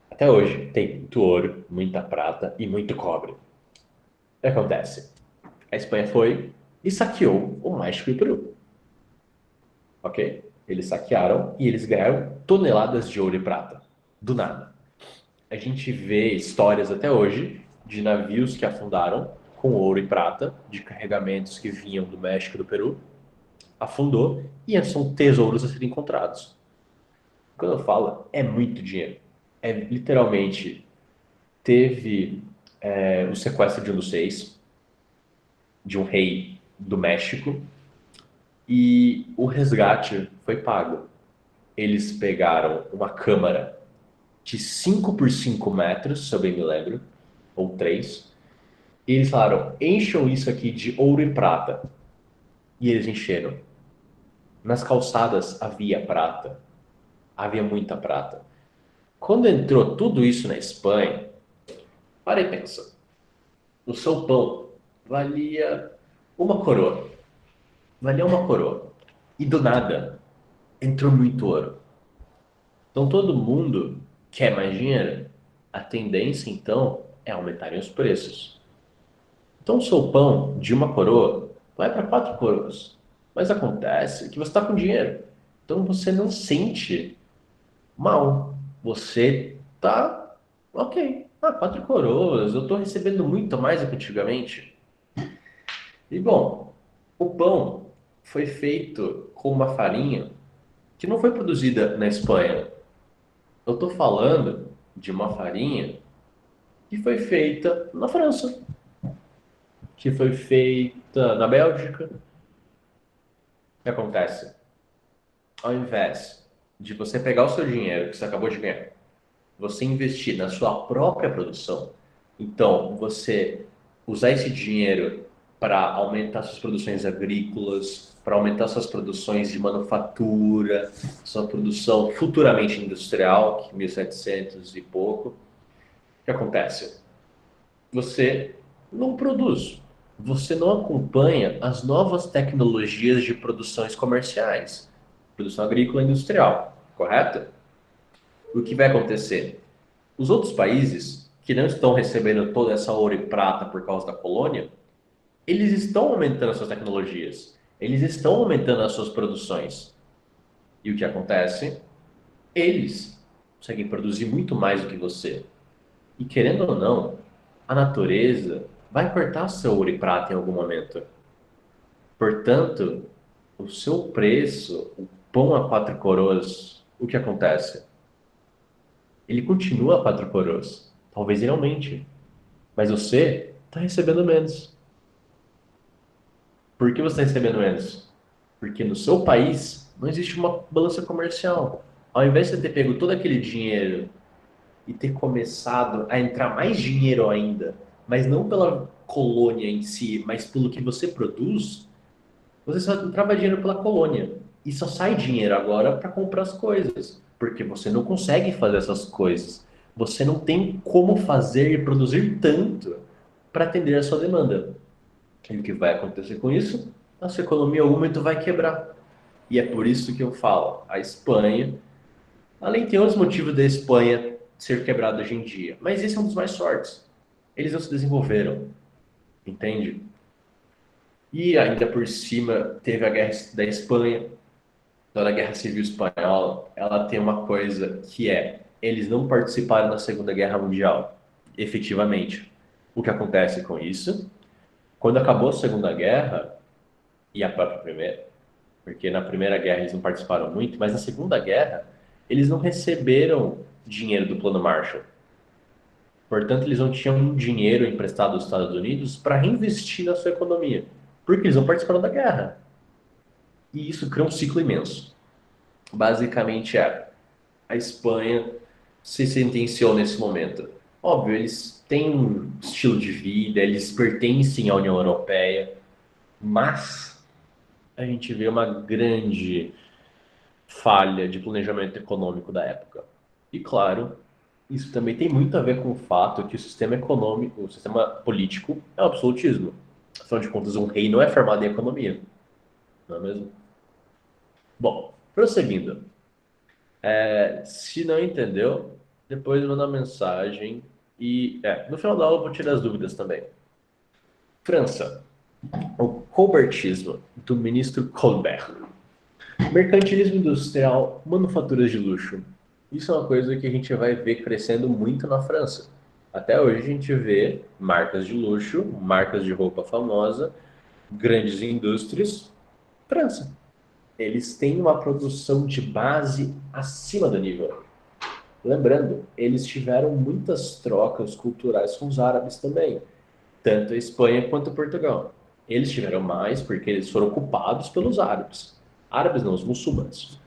Até hoje tem muito ouro, muita prata e muito cobre. O que acontece? A Espanha foi e saqueou o México e o Peru, ok? Eles saquearam e eles ganharam toneladas de ouro e prata, do nada. A gente vê histórias até hoje de navios que afundaram com ouro e prata, de carregamentos que vinham do México e do Peru, afundou e são tesouros a serem encontrados. Quando eu falo, é muito dinheiro. É literalmente, teve o sequestro de um dos seis, de um rei do México, e o resgate foi pago. Eles pegaram uma câmara de 5 por 5 metros, se eu bem me lembro, ou 3, e eles falaram, encham isso aqui de ouro e prata. E eles encheram. Nas calçadas havia prata, havia muita prata. Quando entrou tudo isso na Espanha, para e pensa, o seu pão valia uma coroa, valia uma coroa. E do nada, entrou muito ouro. Então todo mundo quer mais dinheiro. A tendência, então, é aumentarem os preços. Então o seu pão de uma coroa vai para 4 coroas. Mas acontece que você está com dinheiro. Então você não sente mal. Você tá ok. 4 coroas, eu estou recebendo muito mais do que antigamente. E bom, o pão foi feito com uma farinha que não foi produzida na Espanha. Eu estou falando de uma farinha que foi feita na França, que foi feita na Bélgica. O que acontece? Ao invés de você pegar o seu dinheiro que você acabou de ganhar, você investir na sua própria produção, então você usar esse dinheiro para aumentar suas produções agrícolas, para aumentar suas produções de manufatura, sua produção futuramente industrial, que 1700 e pouco, o que acontece? Você não produz, você não acompanha as novas tecnologias de produções comerciais, produção agrícola e industrial, correto? O que vai acontecer? Os outros países que não estão recebendo toda essa ouro e prata por causa da colônia, eles estão aumentando as suas tecnologias, eles estão aumentando as suas produções. E o que acontece? Eles conseguem produzir muito mais do que você. E querendo ou não, a natureza vai cortar seu ouro e prata em algum momento. Portanto, o seu preço, o pão a 4 coroas, o que acontece? Ele continua a 4 coroas. Talvez ele aumente. Mas você está recebendo menos. Por que você está recebendo menos? Porque no seu país não existe uma balança comercial. Ao invés de você ter pego todo aquele dinheiro e ter começado a entrar mais dinheiro ainda, mas não pela colônia em si, mas pelo que você produz, você só entrava dinheiro pela colônia. E só sai dinheiro agora para comprar as coisas. Porque você não consegue fazer essas coisas. Você não tem como fazer e produzir tanto para atender a sua demanda. E o que vai acontecer com isso? A sua economia em algum momento vai quebrar. E é por isso que eu falo, a Espanha, além tem outros motivos da Espanha ser quebrada hoje em dia, mas esse é um dos mais fortes. Eles não se desenvolveram, entende? E ainda por cima teve a guerra da Espanha, então a Guerra Civil Espanhola, ela tem uma coisa que é, eles não participaram da Segunda Guerra Mundial, efetivamente. O que acontece com isso? Quando acabou a Segunda Guerra, e a própria Primeira, porque na Primeira Guerra eles não participaram muito, mas na Segunda Guerra eles não receberam dinheiro do Plano Marshall. Portanto, eles não tinham dinheiro emprestado dos Estados Unidos para reinvestir na sua economia, porque eles não participaram da guerra. E isso cria um ciclo imenso. Basicamente a Espanha se sentenciou nesse momento. Óbvio, eles têm um estilo de vida, eles pertencem à União Europeia, mas a gente vê uma grande falha de planejamento econômico da época. E claro, isso também tem muito a ver com o fato que o sistema econômico, o sistema político é o absolutismo. Afinal de contas, um rei não é formado em economia, não é mesmo? Bom, prosseguindo. Se não entendeu, depois manda uma mensagem no final da aula eu vou tirar as dúvidas também. França, o colbertismo do ministro Colbert. Mercantilismo industrial, manufaturas de luxo. Isso é uma coisa que a gente vai ver crescendo muito na França. Até hoje a gente vê marcas de luxo, marcas de roupa famosa, grandes indústrias, França. Eles têm uma produção de base acima do nível. Lembrando, eles tiveram muitas trocas culturais com os árabes também, tanto a Espanha quanto Portugal. Eles tiveram mais porque eles foram ocupados pelos árabes. Árabes não, os muçulmanos.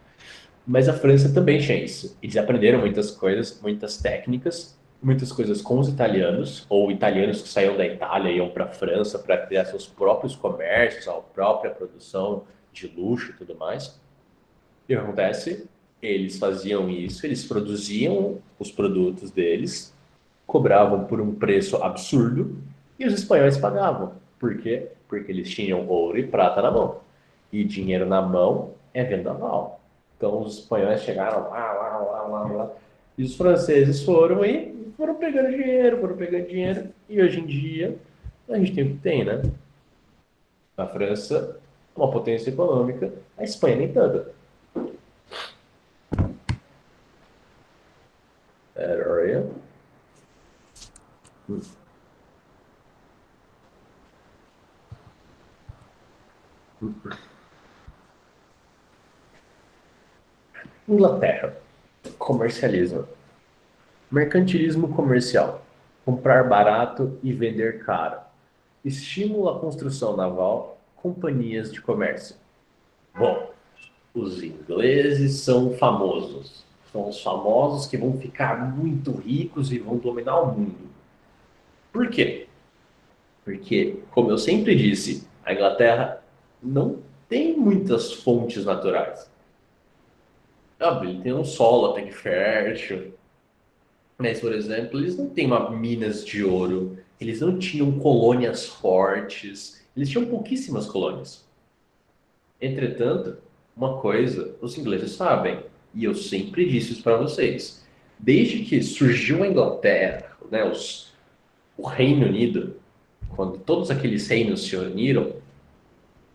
Mas a França também tinha isso. Eles aprenderam muitas coisas, muitas técnicas, muitas coisas com os italianos, ou italianos que saíam da Itália e iam para a França para criar seus próprios comércios, a própria produção de luxo e tudo mais. E o que acontece? Eles faziam isso, eles produziam os produtos deles, cobravam por um preço absurdo e os espanhóis pagavam. Por quê? Porque eles tinham ouro e prata na mão. E dinheiro na mão é vendaval. Então os espanhóis chegaram lá. E os franceses foram pegando dinheiro. E hoje em dia a gente tem o que tem, né? A França, uma potência econômica, a Espanha nem tanto. Era Inglaterra, comercialismo. Mercantilismo comercial. Comprar barato e vender caro. Estimula a construção naval, companhias de comércio. Bom, os ingleses são famosos. São os famosos que vão ficar muito ricos e vão dominar o mundo. Por quê? Porque, como eu sempre disse, a Inglaterra não tem muitas fontes naturais. Óbvio, ele tem um solo até que fértil, mas, por exemplo, eles não têm uma minas de ouro, eles não tinham colônias fortes, eles tinham pouquíssimas colônias. Entretanto, uma coisa os ingleses sabem, e eu sempre disse isso para vocês, desde que surgiu a Inglaterra, né, o Reino Unido, quando todos aqueles reinos se uniram,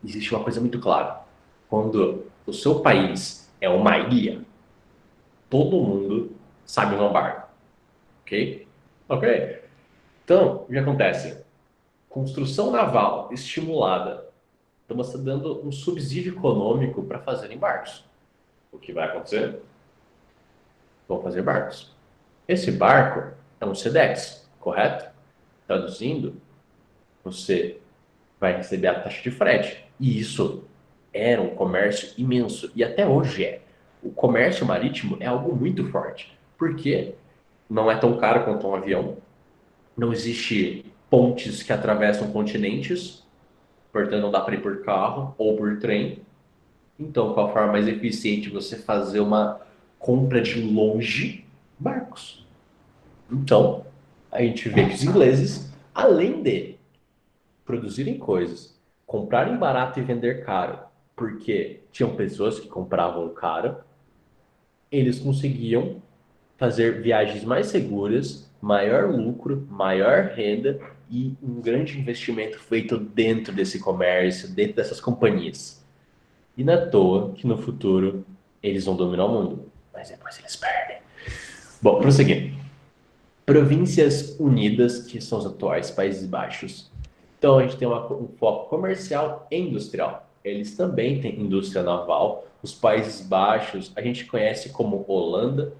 existe uma coisa muito clara. Quando o seu país é uma ilha, todo mundo sabe um barco, ok? Ok. Então, o que acontece? Construção naval estimulada. Estamos dando um subsídio econômico para fazer barcos. O que vai acontecer? Vão fazer barcos. Esse barco é um SEDEX, correto? Traduzindo, você vai receber a taxa de frete. E isso era um comércio imenso. E até hoje é. O comércio marítimo é algo muito forte. Porque não é tão caro quanto um avião. Não existe pontes que atravessam continentes. Portanto, não dá para ir por carro ou por trem. Então, qual a forma mais eficiente de você fazer uma compra de longe? Barcos. Então, a gente vê que os ingleses, além de produzirem coisas, comprarem barato e vender caro, porque tinham pessoas que compravam caro, eles conseguiam fazer viagens mais seguras, maior lucro, maior renda e um grande investimento feito dentro desse comércio, dentro dessas companhias. E não é à toa que no futuro eles vão dominar o mundo, mas depois eles perdem. Bom, prosseguindo. Províncias Unidas, que são os atuais Países Baixos. Então, a gente tem um foco comercial e industrial. Eles também têm indústria naval. Os Países Baixos, a gente conhece como Holanda.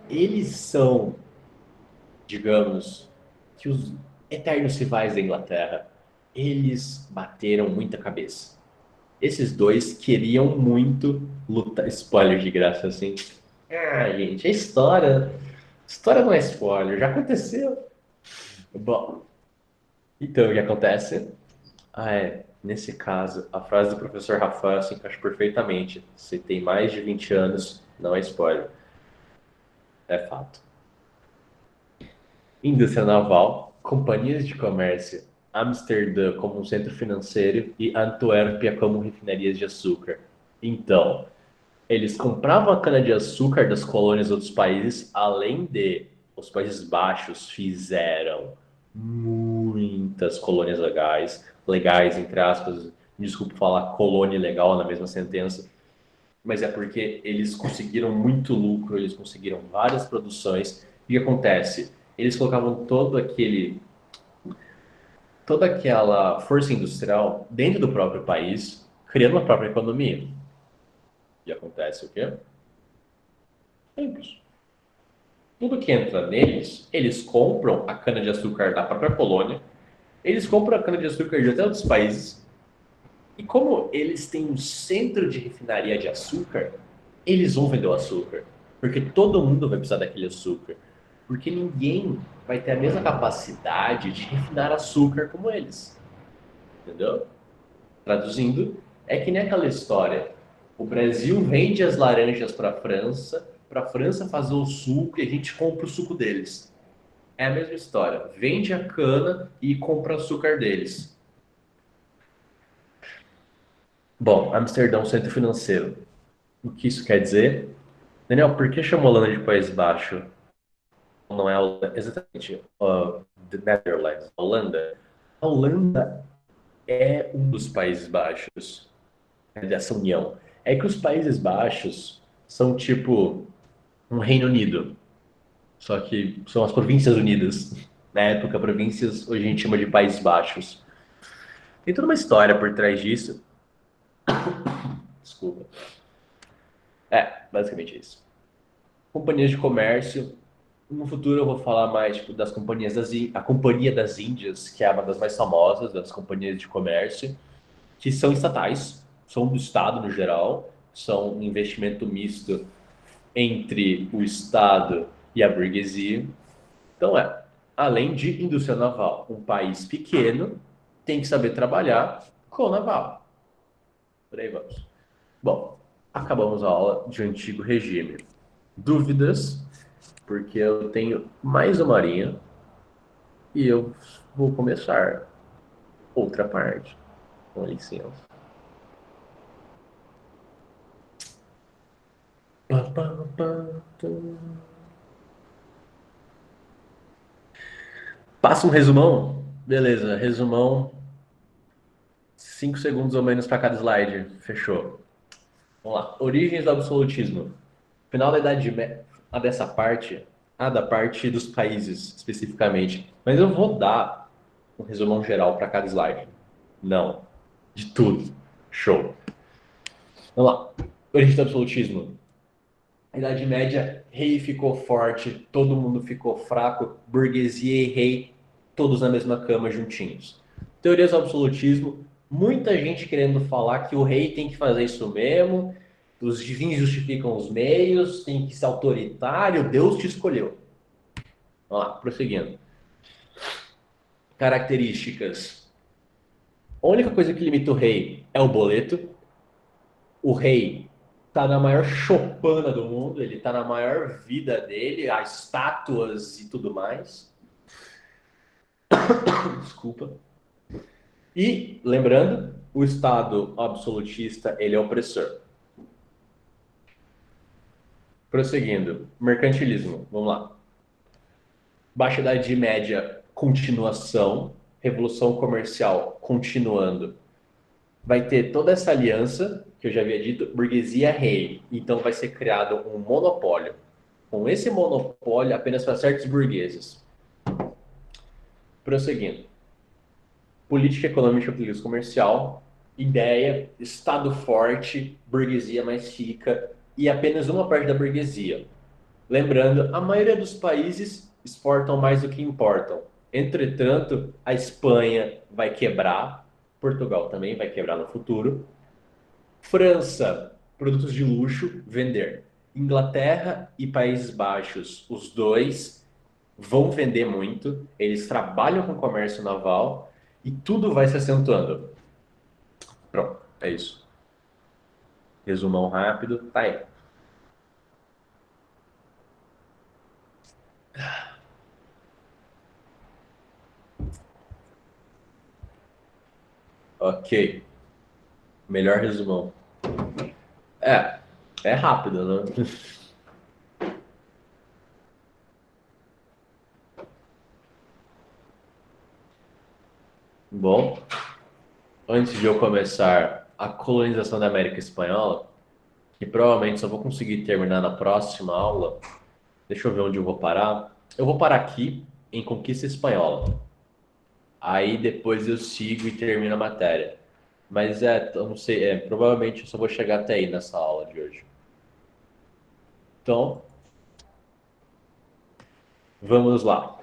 Eles são, digamos, que os eternos rivais da Inglaterra. Eles bateram muita cabeça. Esses dois queriam muito lutar. Spoiler de graça, assim. Ah, gente, a história. História não é spoiler, já aconteceu. Bom, então o que acontece? Nesse caso, a frase do professor Rafael se encaixa perfeitamente. Se tem mais de 20 anos, não é spoiler, é fato. Indústria naval, companhias de comércio, Amsterdã como um centro financeiro e Antuérpia como refinarias de açúcar. Então, Eles compravam a cana-de-açúcar das colônias de outros países, além de os Países Baixos fizeram muitas colônias legais, entre aspas, desculpa falar colônia legal na mesma sentença, mas é porque eles conseguiram muito lucro, eles conseguiram várias produções. E o que acontece? Eles colocavam toda aquela força industrial dentro do próprio país, criando a própria economia. E acontece o quê? Simples. Tudo que entra neles, eles compram a cana-de-açúcar da própria colônia, eles compram a cana-de-açúcar de até outros países, e como eles têm um centro de refinaria de açúcar, eles vão vender o açúcar. Porque todo mundo vai precisar daquele açúcar. Porque ninguém vai ter a mesma capacidade de refinar açúcar como eles. Entendeu? Traduzindo, é que nem aquela história. O Brasil vende as laranjas para a França fazer o suco e a gente compra o suco deles. É a mesma história. Vende a cana e compra açúcar deles. Bom, Amsterdão, centro financeiro. O que isso quer dizer? Daniel, por que chamou a Holanda de País Baixo? Não é a Holanda, exatamente, the Netherlands, a Holanda. A Holanda é um dos Países Baixos, dessa união. É que os Países Baixos são tipo um Reino Unido, só que são as Províncias Unidas. Na época, províncias, hoje a gente chama de Países Baixos. Tem toda uma história por trás disso. Desculpa. Basicamente isso. Companhias de comércio. No futuro eu vou falar mais tipo, das companhias a Companhia das Índias, que é uma das mais famosas das companhias de comércio, que são estatais, são do Estado no geral, são um investimento misto entre o Estado e a burguesia. Então além de indústria naval, um país pequeno tem que saber trabalhar com naval. Por aí vamos. Bom, acabamos a aula de antigo regime. Dúvidas? Porque eu tenho mais uma horinha e eu vou começar outra parte. Com licença. Pá, pá, pá, pá. Passa um resumão? Beleza, resumão. 5 segundos ou menos para cada slide. Fechou. Vamos lá. Origens do absolutismo. Final da Idade Média. A dessa parte. A da parte dos países, especificamente. Mas eu vou dar um resumão geral para cada slide. Não. De tudo. Show. Vamos lá. Origem do absolutismo. A Idade Média, rei ficou forte, todo mundo ficou fraco, burguesia e rei, todos na mesma cama juntinhos. Teorias do absolutismo, muita gente querendo falar que o rei tem que fazer isso mesmo, os fins justificam os meios, tem que ser autoritário, Deus te escolheu. Vamos lá, prosseguindo. Características. A única coisa que limita o rei é o boleto. O rei tá na maior chopana do mundo, ele tá na maior vida dele, as estátuas e tudo mais. Desculpa. E, lembrando, o Estado absolutista, ele é opressor. Prosseguindo, mercantilismo, vamos lá. Baixa Idade Média, continuação. Revolução comercial, continuando. Vai ter toda essa aliança, que eu já havia dito, burguesia-rei. Então vai ser criado um monopólio. Com esse monopólio apenas para certos burgueses. Prosseguindo. Política econômica e comercial, ideia, Estado forte, burguesia mais rica e apenas uma parte da burguesia. Lembrando, a maioria dos países exportam mais do que importam. Entretanto, a Espanha vai quebrar, Portugal também vai quebrar no futuro. França, produtos de luxo, vender. Inglaterra e Países Baixos, os dois vão vender muito, eles trabalham com comércio naval e tudo vai se acentuando. Pronto, é isso. Resumão rápido, tá aí. Ok, melhor resumão. É, É rápido, né? Bom, antes de eu começar a colonização da América Espanhola, que provavelmente só vou conseguir terminar na próxima aula, deixa eu ver onde eu vou parar. Eu vou parar aqui em Conquista Espanhola. Aí depois eu sigo e termino a matéria. Mas eu não sei, provavelmente eu só vou chegar até aí nessa aula de hoje. Então, vamos lá.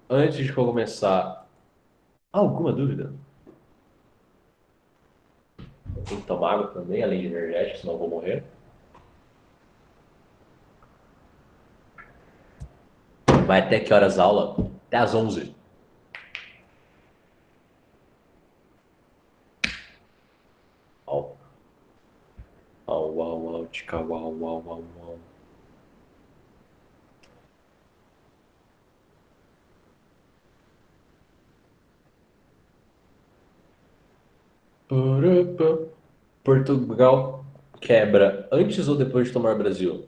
Antes de começar, alguma dúvida? Eu tenho que tomar água também, além de energético, senão eu vou morrer. Vai até que horas a aula? Até às 11. Au, au, au, au, tica, au, au, au, au. Purupa. Portugal quebra antes ou depois de tomar Brasil?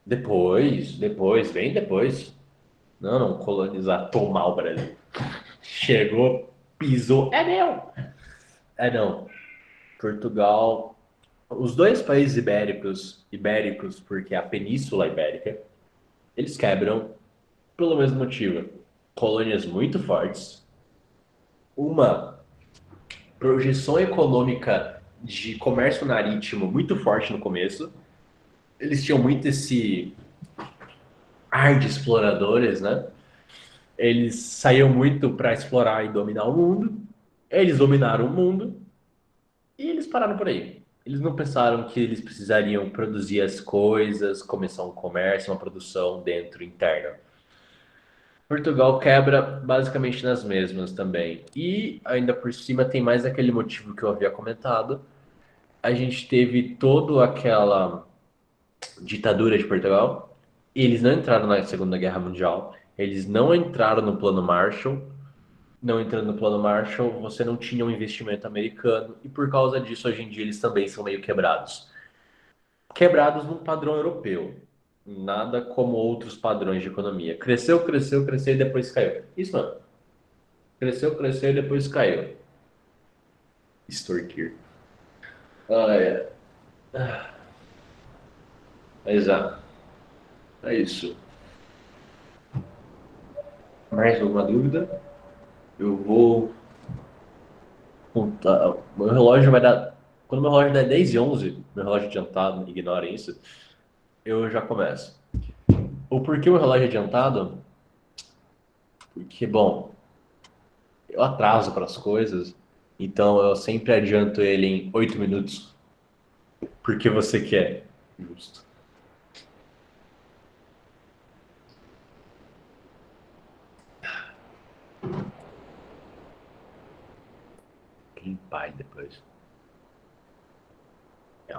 Depois, bem depois. Não, não, colonizar, tomar o Brasil. Chegou, pisou, é meu! É não. Portugal, os dois países ibéricos, porque é a Península Ibérica, eles quebram pelo mesmo motivo. Colônias muito fortes, uma projeção econômica de comércio marítimo muito forte no começo. Eles tinham muito esse ar de exploradores, né? Eles saíam muito para explorar e dominar o mundo. Eles dominaram o mundo e eles pararam por aí. Eles não pensaram que eles precisariam produzir as coisas, começar um comércio, uma produção dentro interna. Portugal quebra basicamente nas mesmas também. E ainda por cima tem mais aquele motivo que eu havia comentado. A gente teve toda aquela ditadura de Portugal. Eles não entraram na Segunda Guerra Mundial. Eles não entraram no Plano Marshall. Não entrando no Plano Marshall, você não tinha um investimento americano. E por causa disso, hoje em dia, eles também são meio quebrados. Quebrados num padrão europeu. Nada como outros padrões de economia. Cresceu, cresceu, cresceu e depois caiu. Isso não. Cresceu, cresceu e depois caiu. Extorquir. Ah, é. Exato. É isso. Mais alguma dúvida? Eu vou contar. Meu relógio vai dar. Quando meu relógio der 10h11, meu relógio adiantado, ignorem isso, eu já começo. O porquê o relógio é adiantado? Porque, bom, eu atraso para as coisas, então eu sempre adianto ele em 8 minutos. Porque você quer. Justo. Limpar depois. É.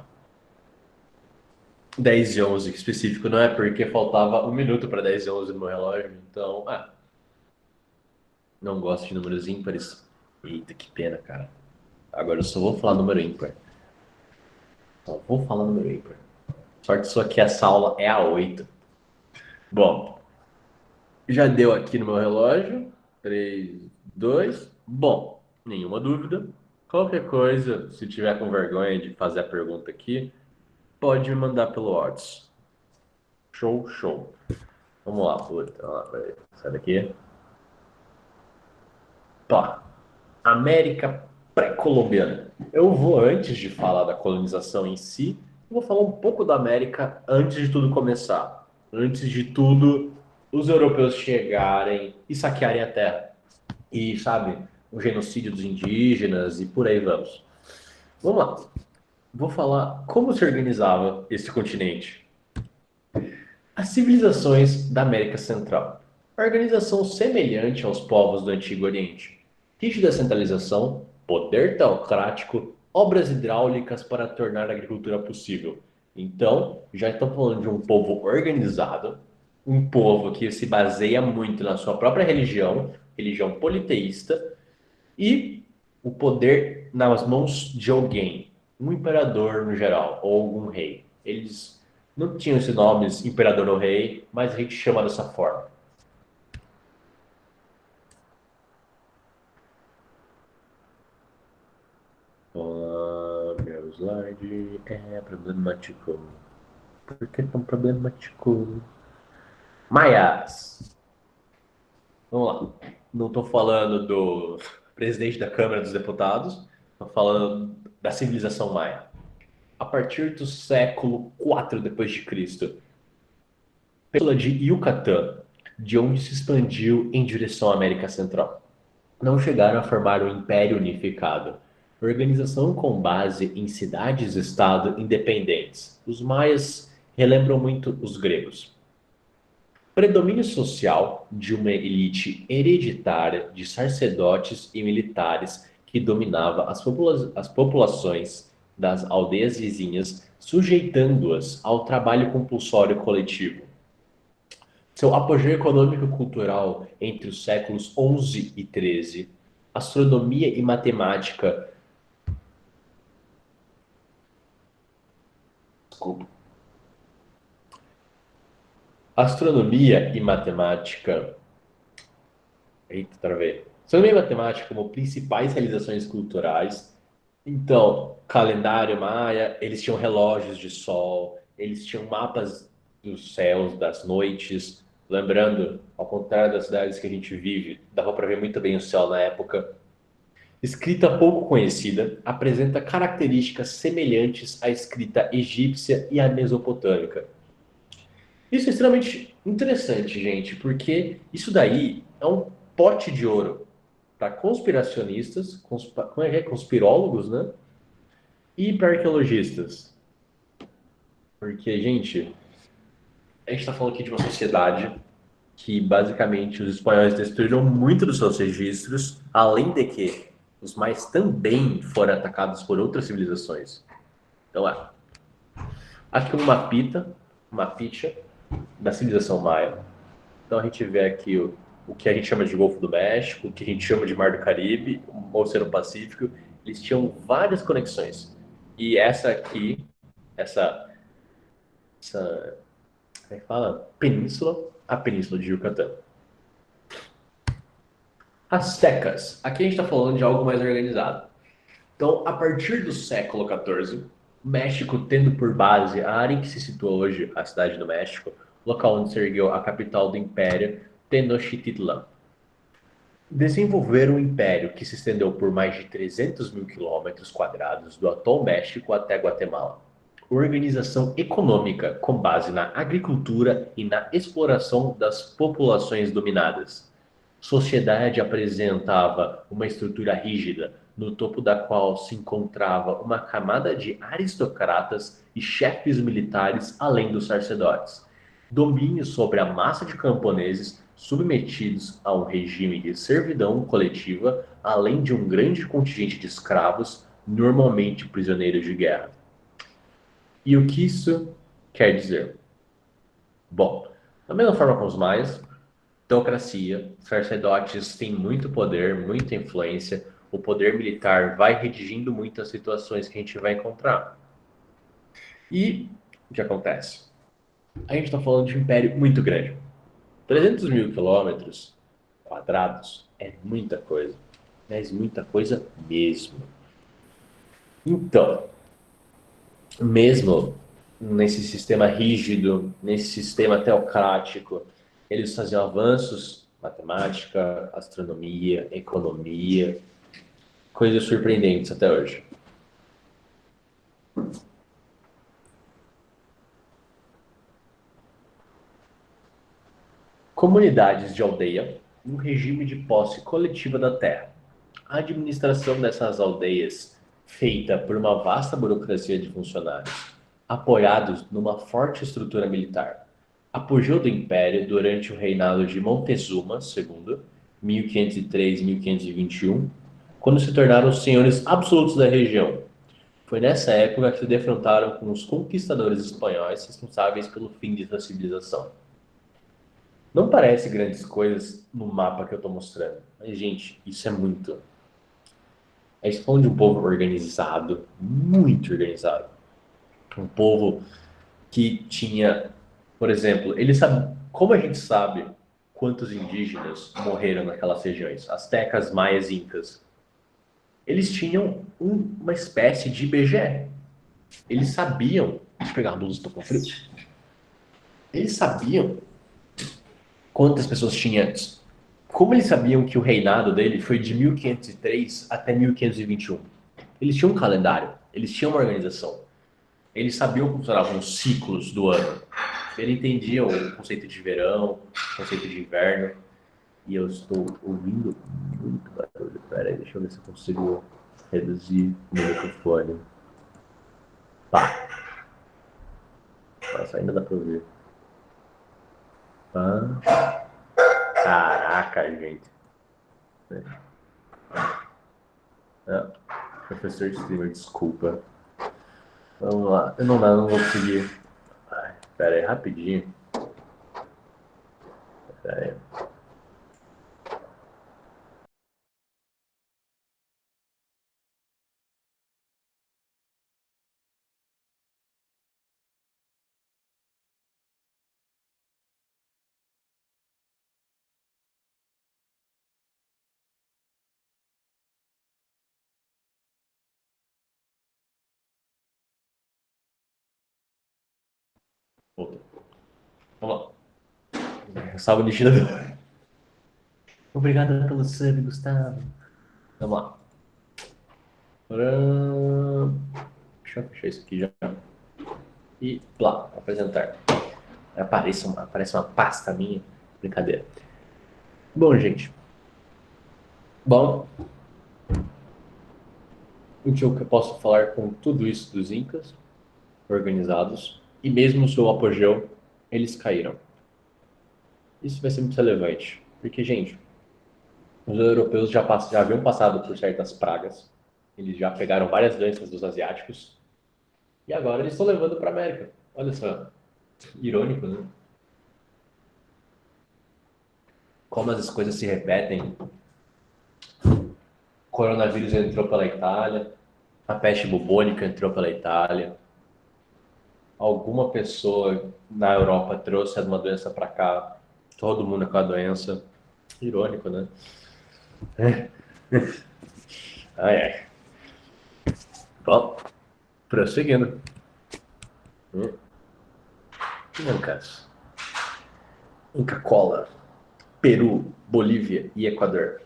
10h11 específico, não é porque faltava 1 minuto para 10h11 no meu relógio, então, não gosto de números ímpares. Eita, que pena, cara. Agora eu só vou falar número ímpar. Só vou falar número ímpar. Sorte sua que essa aula é a 8. Bom, já deu aqui no meu relógio. 3, 2. Bom, nenhuma dúvida. Qualquer coisa, se tiver com vergonha de fazer a pergunta aqui, pode me mandar pelo WhatsApp. Show, show. Vamos lá, puta. Vamos lá, peraí. Sai daqui. Tá. América pré-colombiana. Eu vou, antes de falar da colonização em si, eu vou falar um pouco da América antes de tudo começar. Antes de tudo, os europeus chegarem e saquearem a terra. E, sabe, o genocídio dos indígenas e por aí vamos. Vamos lá. Vou falar como se organizava esse continente. As civilizações da América Central. Organização semelhante aos povos do Antigo Oriente. Rígida centralização, poder teocrático, obras hidráulicas para tornar a agricultura possível. Então, já estamos falando de um povo organizado, um povo que se baseia muito na sua própria religião, religião politeísta, e o poder nas mãos de alguém. um imperador no geral, ou algum rei. Eles não tinham esses nomes, imperador ou rei, mas a gente chama dessa forma. Meu slide é problemático. Por que tão problemático? Maias. Vamos lá. Não estou falando do presidente da Câmara dos Deputados, estou falando da civilização maia. A partir do século IV depois de Cristo, Península de Yucatán, de onde se expandiu em direção à América Central. Não chegaram a formar um império unificado, organização com base em cidades-estado independentes. Os maias relembram muito os gregos. Predomínio social de uma elite hereditária de sacerdotes e militares que dominava as populações das aldeias vizinhas, sujeitando-as ao trabalho compulsório coletivo. Seu apogeu econômico e cultural entre os séculos XI e XIII, astronomia e matemática, desculpa, astronomia e matemática, eita, travei. Astronomia e matemática como principais realizações culturais. Então, calendário maia, eles tinham relógios de sol, eles tinham mapas dos céus, das noites. Lembrando, ao contrário das cidades que a gente vive, dava para ver muito bem o céu na época. Escrita pouco conhecida, apresenta características semelhantes à escrita egípcia e à mesopotâmica. Isso é extremamente interessante, gente, porque isso daí é um pote de ouro para conspiracionistas, como é que é? Conspirólogos, né? E para arqueologistas. Porque, gente, a gente está falando aqui de uma sociedade que basicamente os espanhóis destruíram muito dos seus registros, além de que os mais também foram atacados por outras civilizações. Então, aqui um mapita, uma ficha da civilização maia. Então, a gente vê aqui o que a gente chama de Golfo do México, o que a gente chama de Mar do Caribe, o Oceano Pacífico. Eles tinham várias conexões. E essa aqui, essa como é que fala? Península, a Península de Yucatán. Astecas. Aqui a gente está falando de algo mais organizado. Então, a partir do século XIV, México tendo por base a área em que se situa hoje a cidade do México, local onde se ergueu a capital do império, Tenochtitlan. Desenvolveram um império que se estendeu por mais de 300 mil quilômetros quadrados do atual México até Guatemala. Organização econômica com base na agricultura e na exploração das populações dominadas. Sociedade apresentava uma estrutura rígida, no topo da qual se encontrava uma camada de aristocratas e chefes militares, além dos sacerdotes. Domínio sobre a massa de camponeses submetidos a um regime de servidão coletiva, além de um grande contingente de escravos, normalmente prisioneiros de guerra. E o que isso quer dizer? Bom, da mesma forma com os maias, teocracia, sacerdotes têm muito poder, muita influência, o poder militar vai redigindo muitas situações que a gente vai encontrar. E o que acontece? A gente está falando de um império muito grande. 300 mil quilômetros quadrados é muita coisa. Mas muita coisa mesmo. Então, mesmo nesse sistema rígido, nesse sistema teocrático, eles faziam avanços, matemática, astronomia, economia, coisas surpreendentes até hoje. Comunidades de aldeia, um regime de posse coletiva da terra. A administração dessas aldeias, feita por uma vasta burocracia de funcionários, apoiados numa forte estrutura militar. Apogeu do Império durante o reinado de Montezuma II, 1503-1521, quando se tornaram os senhores absolutos da região. Foi nessa época que se defrontaram com os conquistadores espanhóis responsáveis pelo fim de sua civilização. Não parece grandes coisas no mapa que eu estou mostrando, mas, gente, isso é muito. A gente tá falando de um povo organizado, muito organizado. Um povo que tinha, por exemplo, ele sabe, como a gente sabe quantos indígenas morreram naquelas regiões, astecas, maias e incas, eles tinham uma espécie de IBGE. Eles sabiam, deixa eu pegar a blusa, tô com frio. Eles sabiam quantas pessoas tinha antes. Como eles sabiam que o reinado dele foi de 1503 até 1521? Eles tinham um calendário, eles tinham uma organização. Eles sabiam como funcionavam os ciclos do ano. Eles entendiam o conceito de verão, o conceito de inverno. E eu estou ouvindo muito barulho. Pera aí, deixa eu ver se eu consigo reduzir o meu microfone. Tá. Nossa, ainda dá pra ouvir. Ah, caraca, gente. Ah, professor streamer, desculpa. Vamos lá. Eu não vou conseguir. Ai, pera aí, rapidinho. Pera aí. Voltou. Vamos lá. Salve, Nishida. Obrigado pelo sub, Gustavo. Vamos lá. Tcharam. Deixa eu fechar isso aqui já. E lá, apresentar. Aparece uma pasta minha. Brincadeira. Bom, gente. Bom, o que eu posso falar com tudo isso dos Incas organizados e mesmo no seu apogeu, eles caíram. Isso vai ser muito relevante, porque, gente, os europeus já haviam passado por certas pragas, eles já pegaram várias doenças dos asiáticos e agora eles estão levando para a América. Olha só, irônico, né? Como as coisas se repetem. O coronavírus entrou pela Itália, a peste bubônica entrou pela Itália, alguma pessoa na Europa trouxe uma doença para cá, todo mundo com a doença. Irônico, né? Ai, ai. Bom, prosseguindo. Incas. Inca Cola. Peru, Bolívia e Equador.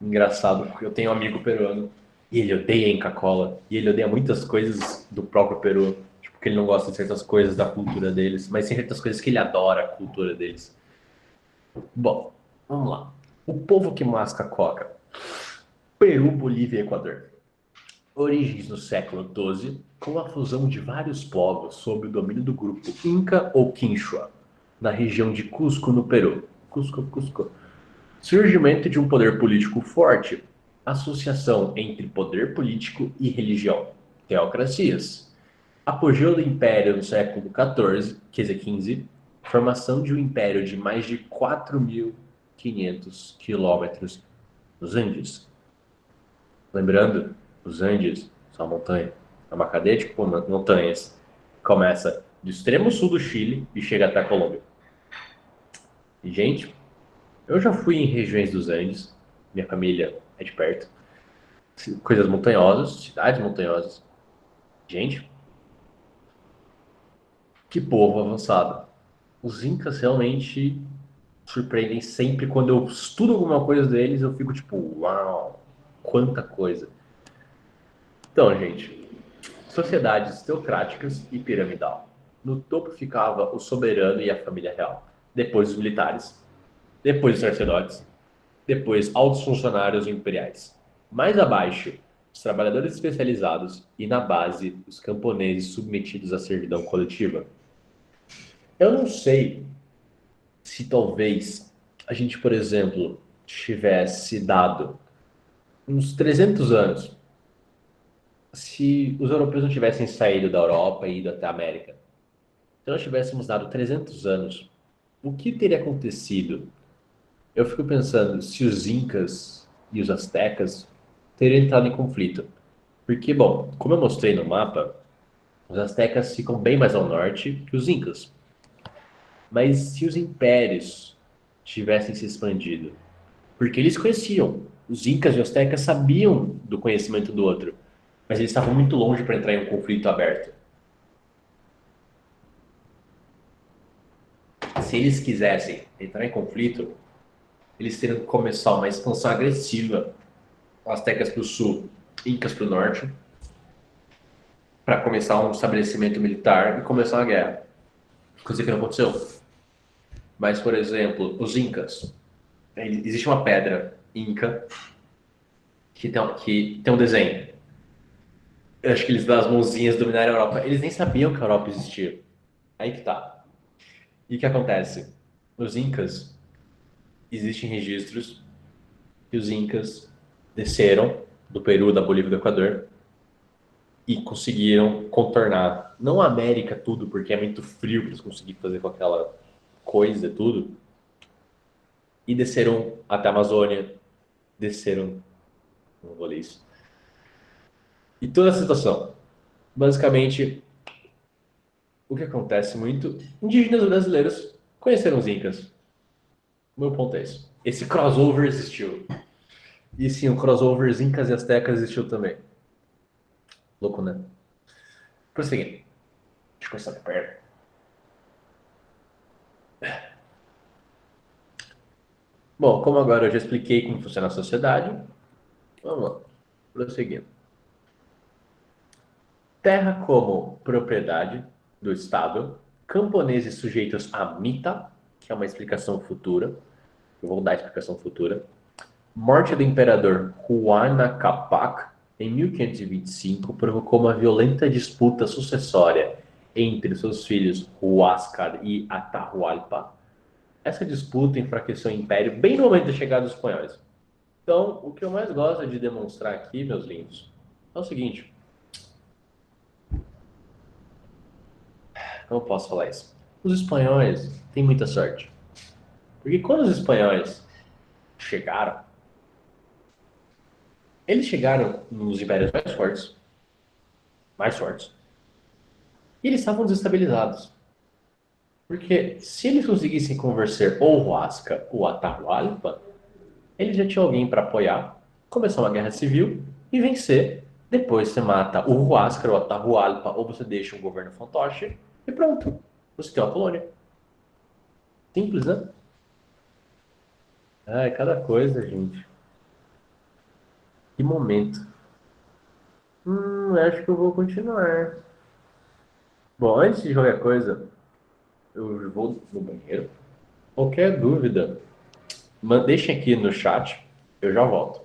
Engraçado, porque eu tenho um amigo peruano e ele odeia Inca Cola. E ele odeia muitas coisas do próprio Peru. Tipo, que ele não gosta de certas coisas da cultura deles, mas tem certas coisas que ele adora a cultura deles. Bom, vamos lá. O povo que masca coca. Peru, Bolívia e Equador. Origens no século XII, com a fusão de vários povos sob o domínio do grupo Inca ou Quinchua, na região de Cusco, no Peru. Cusco, Cusco. Surgimento de um poder político forte, associação entre poder político e religião, teocracias. Apogeu do Império no século XIV, quer dizer, XV, formação de um império de mais de 4.500 quilômetros nos Andes. Lembrando, os Andes são uma montanha, é uma cadeia de montanhas. Começa do extremo sul do Chile e chega até a Colômbia. E, gente, eu já fui em regiões dos Andes, minha família é de perto, coisas montanhosas, cidades montanhosas. Gente, que povo avançado. Os Incas realmente surpreendem sempre quando eu estudo alguma coisa deles, eu fico tipo, uau, quanta coisa. Então, gente, sociedades teocráticas e piramidal. No topo ficava o soberano e a família real. Depois os militares. Depois os sacerdotes. Depois altos funcionários imperiais. Mais abaixo, os trabalhadores especializados e na base, os camponeses submetidos à servidão coletiva. Eu não sei se talvez a gente, por exemplo, tivesse dado uns 300 anos, se os europeus não tivessem saído da Europa e ido até a América. Se nós tivéssemos dado 300 anos, o que teria acontecido? Eu fico pensando se os Incas e os Astecas teriam entrado em conflito. Porque, bom, como eu mostrei no mapa, os astecas ficam bem mais ao norte que os incas. Mas se os impérios tivessem se expandido, porque eles conheciam, os incas e os astecas sabiam do conhecimento do outro, mas eles estavam muito longe para entrar em um conflito aberto. Se eles quisessem entrar em conflito, eles teriam que começar uma expansão agressiva, astecas para o sul, incas para o norte, para começar um estabelecimento militar e começar uma guerra. Coisa que não aconteceu. Mas, por exemplo, os incas. Existe uma pedra inca que tem um desenho. Eu acho que eles das mãozinhas dominaram a Europa. Eles nem sabiam que a Europa existia. Aí que tá. E o que acontece? Os incas, existem registros que os incas desceram do Peru, da Bolívia e do Equador e conseguiram contornar, não a América tudo, porque é muito frio para eles conseguirem fazer com aquela coisa tudo, e desceram até a Amazônia, desceram, não vou ler isso, e toda a situação. Basicamente, o que acontece muito, indígenas brasileiros conheceram os incas. O meu ponto é esse. Esse crossover existiu. E sim, o crossover incas e astecas existiu também. Louco, né? Prosseguindo. Deixa eu começar minha perna. Bom, como agora eu já expliquei como funciona a sociedade, vamos lá. Prosseguindo. Terra como propriedade do Estado, camponeses sujeitos à mita, que é uma explicação futura, eu vou dar a explicação futura. Morte do imperador Huayna Capac em 1525 provocou uma violenta disputa sucessória entre seus filhos Huáscar e Atahualpa. Essa disputa enfraqueceu o império bem no momento da chegada dos espanhóis. Então, o que eu mais gosto de demonstrar aqui, meus lindos, é o seguinte: como eu posso falar isso? Os espanhóis têm muita sorte. Porque quando os espanhóis chegaram, eles chegaram nos impérios mais fortes, e eles estavam desestabilizados. Porque se eles conseguissem convencer ou o Huasca ou Atahualpa, eles já tinham alguém para apoiar, começar uma guerra civil e vencer. Depois você mata o Huasca ou o Atahualpa, ou você deixa um governo fantoche e pronto. Você tem uma colônia. Simples, né? Ai, cada coisa, gente. Que momento. Acho que eu vou continuar. Bom, antes de qualquer coisa, eu vou no banheiro. Qualquer dúvida, deixem aqui no chat, eu já volto.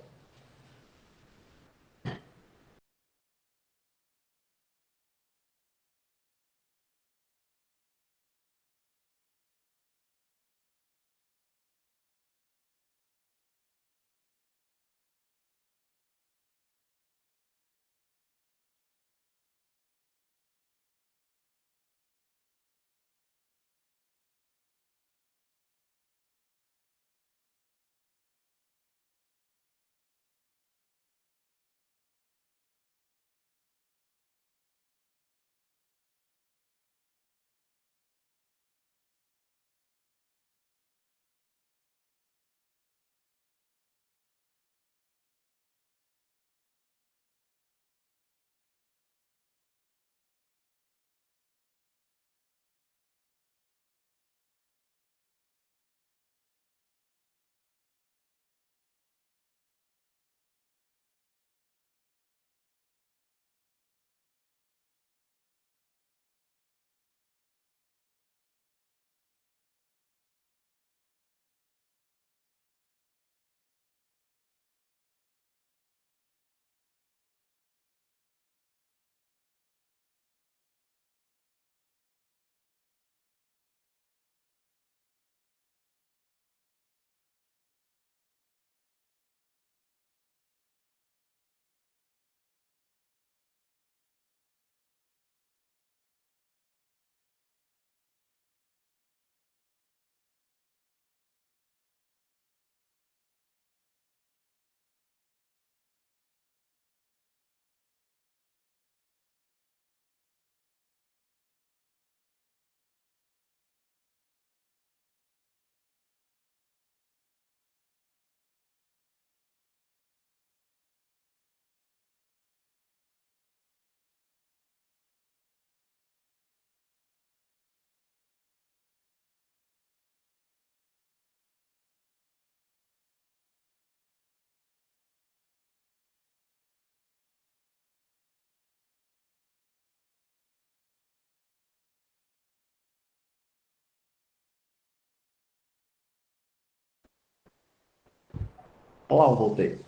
Olá, eu voltei.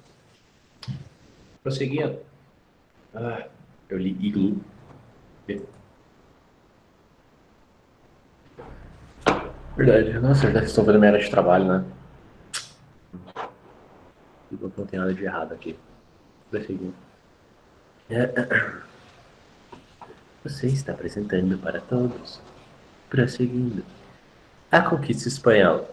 Prosseguindo. Ah, eu li Igloo. Verdade. Nossa, verdade, estou vendo minha área de trabalho, né? Não tem nada de errado aqui. Prosseguindo. Você está apresentando para todos. Prosseguindo. A conquista espanhola.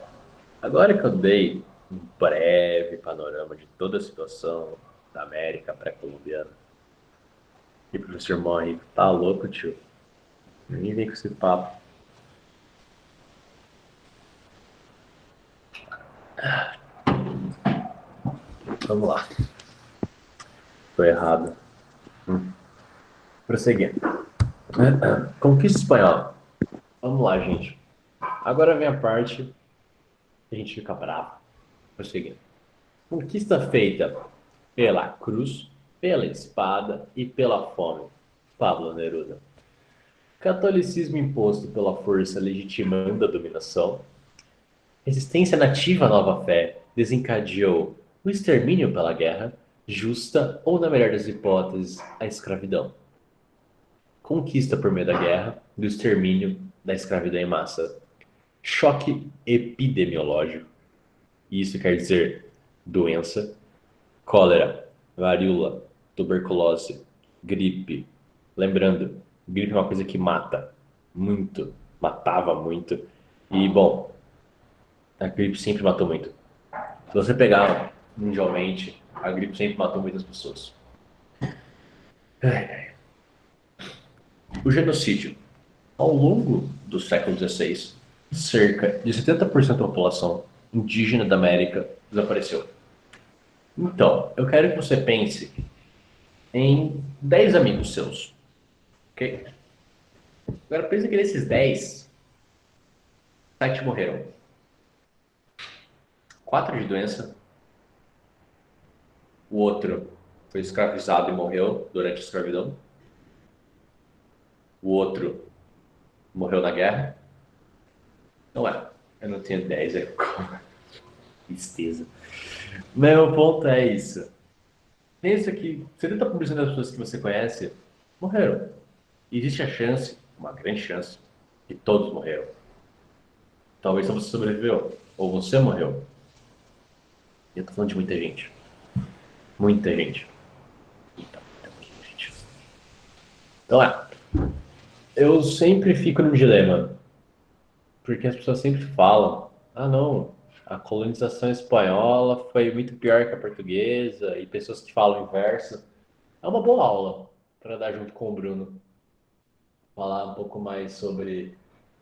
Agora que eu dei um breve panorama de toda a situação da América pré-colombiana, e o professor morre, tá louco, tio? Ninguém vem com esse papo. Vamos lá. Tô errado. Prosseguindo. Conquista espanhola. Vamos lá, gente. Agora vem a parte que a gente fica bravo. Prosseguindo. Conquista feita pela cruz, pela espada e pela fome. Pablo Neruda. Catolicismo imposto pela força legitimando a dominação. Resistência nativa à nova fé desencadeou o extermínio pela guerra, justa ou, na melhor das hipóteses, a escravidão. Conquista por meio da guerra, do extermínio, da escravidão em massa. Choque epidemiológico, isso quer dizer doença, cólera, varíola, tuberculose, gripe. Lembrando, gripe é uma coisa que mata muito, matava muito. E, bom, a gripe sempre matou muito. Se você pegar mundialmente, a gripe sempre matou muitas pessoas. O genocídio. Ao longo do século XVI, cerca de 70% da população indígena da América desapareceu. Então, eu quero que você pense em 10 amigos seus, ok? Agora pensa que desses 10, 7 morreram. 4 de doença, o outro foi escravizado e morreu durante a escravidão, o outro morreu na guerra. Não é, eu não tenho 10, é tristeza. Meu ponto é isso. Pensa que 70% das pessoas que você conhece morreram. Existe a chance, uma grande chance, que todos morreram. Talvez só você sobreviveu, ou você morreu. E eu tô falando de muita gente. Muita gente. Muita, muita gente. Então eu sempre fico num dilema, porque as pessoas sempre falam, ah não, a colonização espanhola foi muito pior que a portuguesa, e pessoas que falam o inverso. É uma boa aula para dar junto com o Bruno, falar um pouco mais sobre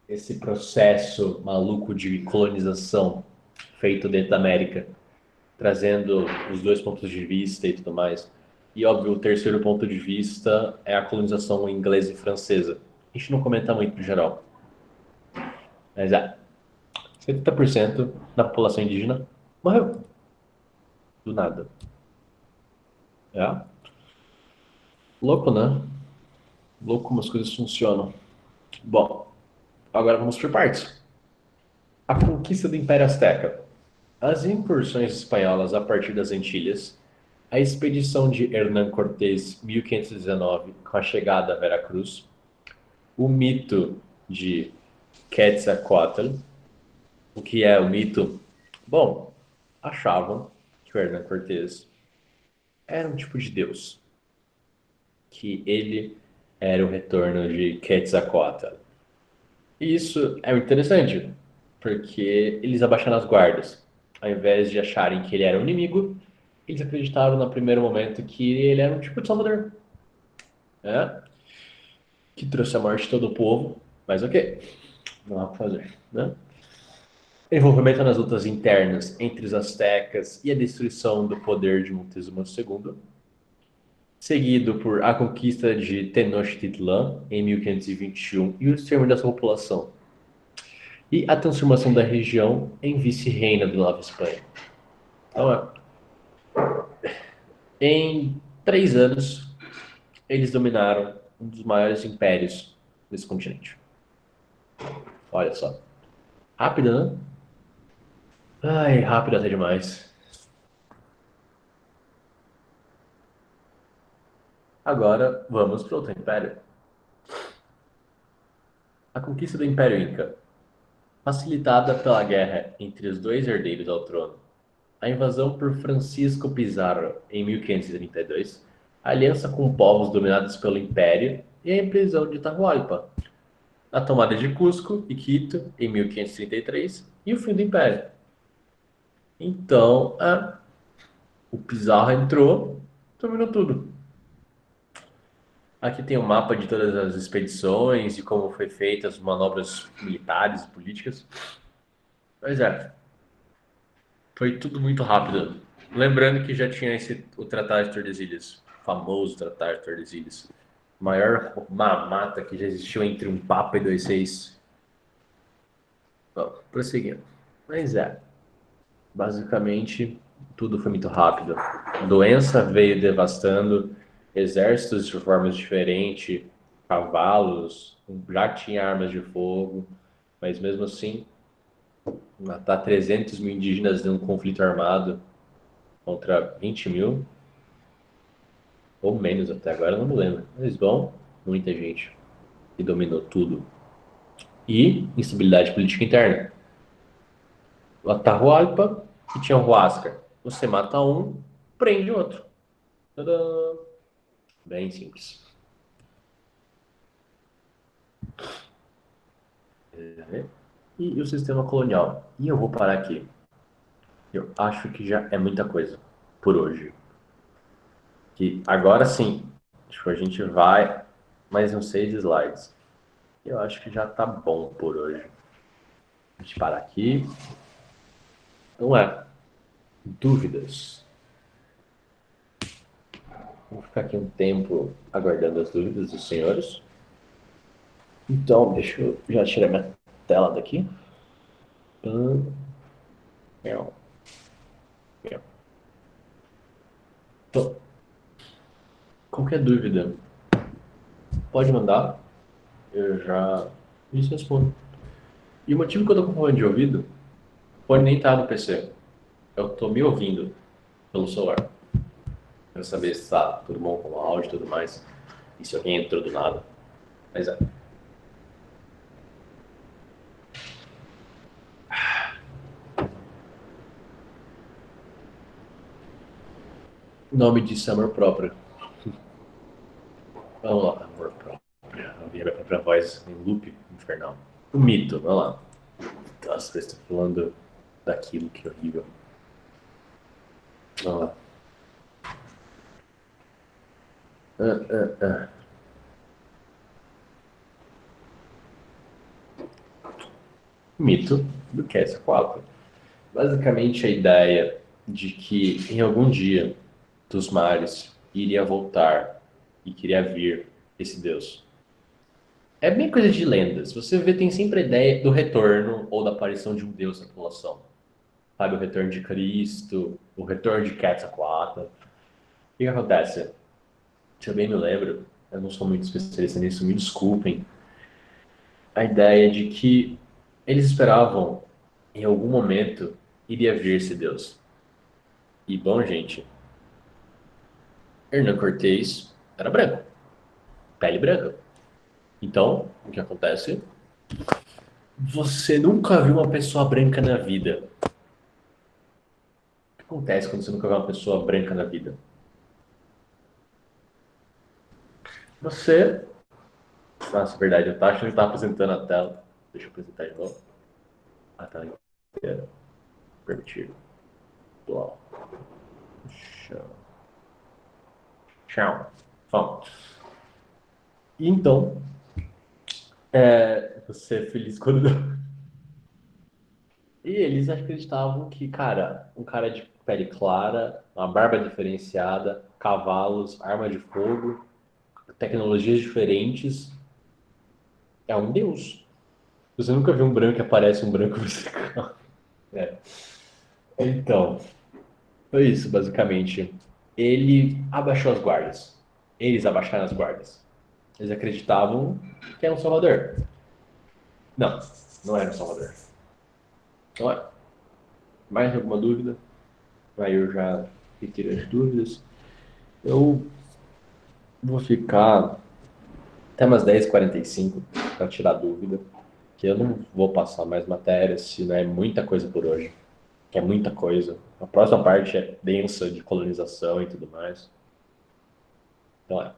esse processo maluco de colonização feito dentro da América, trazendo os dois pontos de vista e tudo mais. E, óbvio, o terceiro ponto de vista é a colonização inglesa e francesa. A gente não comenta muito no geral, mas 70% da população indígena morreu do nada. É louco, né? Louco como as coisas funcionam. Bom, agora vamos por partes. A conquista do Império Azteca. As incursões espanholas a partir das Antilhas, a expedição de Hernán Cortés, 1519, com a chegada a Veracruz, o mito de Quetzalcoatl. O que é o mito? Bom, achavam que o Hernán Cortés era um tipo de deus, que ele era o retorno de Quetzalcoatl. E isso é muito interessante, porque eles abaixaram as guardas. Ao invés de acharem que ele era um inimigo, eles acreditaram no primeiro momento que ele era um tipo de salvador, né? Que trouxe a morte de todo o povo, mas ok, não há o que fazer, né? Envolvimento nas lutas internas entre os astecas e a destruição do poder de Montezuma II, seguido por a conquista de Tenochtitlan em 1521 e o extermínio da sua população, e a transformação da região em vice-reina da Nova Espanha. Então, em 3 anos, eles dominaram um dos maiores impérios desse continente. Olha só. Rápido, né? Ai, rápido até demais. Agora vamos para outro império. A conquista do Império Inca, facilitada pela guerra entre os dois herdeiros ao trono, a invasão por Francisco Pizarro em 1532, a aliança com povos dominados pelo Império e a implosão de Atahualpa, a tomada de Cusco e Quito em 1533 e o fim do Império. Então, o Pizarro entrou, dominou tudo. Aqui tem o mapa de todas as expedições e como foi feitas as manobras militares e políticas. Pois é, foi tudo muito rápido. Lembrando que já tinha o Tratado de Tordesilhas, o famoso Tratado de Tordesilhas. Maior mamata que já existiu entre um Papa e dois reis. Bom, prosseguindo. Mas basicamente tudo foi muito rápido. A doença veio devastando, exércitos de formas diferentes, cavalos, já tinha armas de fogo, mas mesmo assim, matar 300 mil indígenas num conflito armado contra 20 mil, ou menos até agora, não me lembro. Mas bom, muita gente que dominou tudo. E instabilidade política interna. O Atahualpa e tinha o Huáscar. Você mata um, prende outro. Tadã! Bem simples. E o sistema colonial. E eu vou parar aqui. Eu acho que já é muita coisa por hoje. Que agora sim, acho que a gente vai mais uns 6 slides. Eu acho que já tá bom por hoje. A gente para aqui. Não é? Dúvidas? Vou ficar aqui um tempo aguardando as dúvidas dos senhores. Então, deixa eu já tirar minha tela daqui. Então, qualquer dúvida, pode mandar. Eu já lhes respondo. E o motivo que eu tô com fone de ouvido pode nem estar no PC. Eu tô me ouvindo pelo celular. Quero saber se tá tudo bom com o áudio e tudo mais. E se alguém entrou do nada. Mas O nome disso é amor próprio. Vamos lá, amor próprio. Ouvir a minha própria voz em loop infernal. O mito, vamos lá. Nossa, eu estou falando daquilo que é horrível. Vamos lá. Ah, ah, ah. Mito do Quetzalcoatl. Basicamente, a ideia de que em algum dia dos mares iria voltar e queria vir esse Deus. É bem coisa de lendas. Você vê, tem sempre a ideia do retorno ou da aparição de um Deus na população. Sabe, o retorno de Cristo, o retorno de Quetzalcoatl. O que acontece? Se eu bem me lembro, eu não sou muito especialista nisso, me desculpem, a ideia de que eles esperavam, em algum momento, iria vir esse Deus. E, bom, gente, Hernán Cortés era branco, pele branca. Então, o que acontece? Você nunca viu uma pessoa branca na vida. O que acontece quando você nunca vê uma pessoa branca na vida? Você. Nossa, verdade, eu tava achando que estava apresentando a tela. Deixa eu apresentar de novo. A tela inteira. Permitido. Uau. Show. Tchau. Vamos. Então, você é feliz quando. E eles acreditavam que, cara, um cara de pele clara, uma barba diferenciada, cavalos, arma de fogo, tecnologias diferentes, é um deus. Você nunca viu um branco que aparece um branco você. É. Então, foi isso, basicamente. Ele abaixou as guardas. Eles abaixaram as guardas. Eles acreditavam que era um salvador. Não, não era um salvador. Não é. Mais alguma dúvida? Aí eu já retiro as dúvidas. Eu Vou ficar até umas 10h45 para tirar dúvida, que eu não vou passar mais matéria, se não é muita coisa por hoje, que é muita coisa. A próxima parte é densa de colonização e tudo mais. Então é.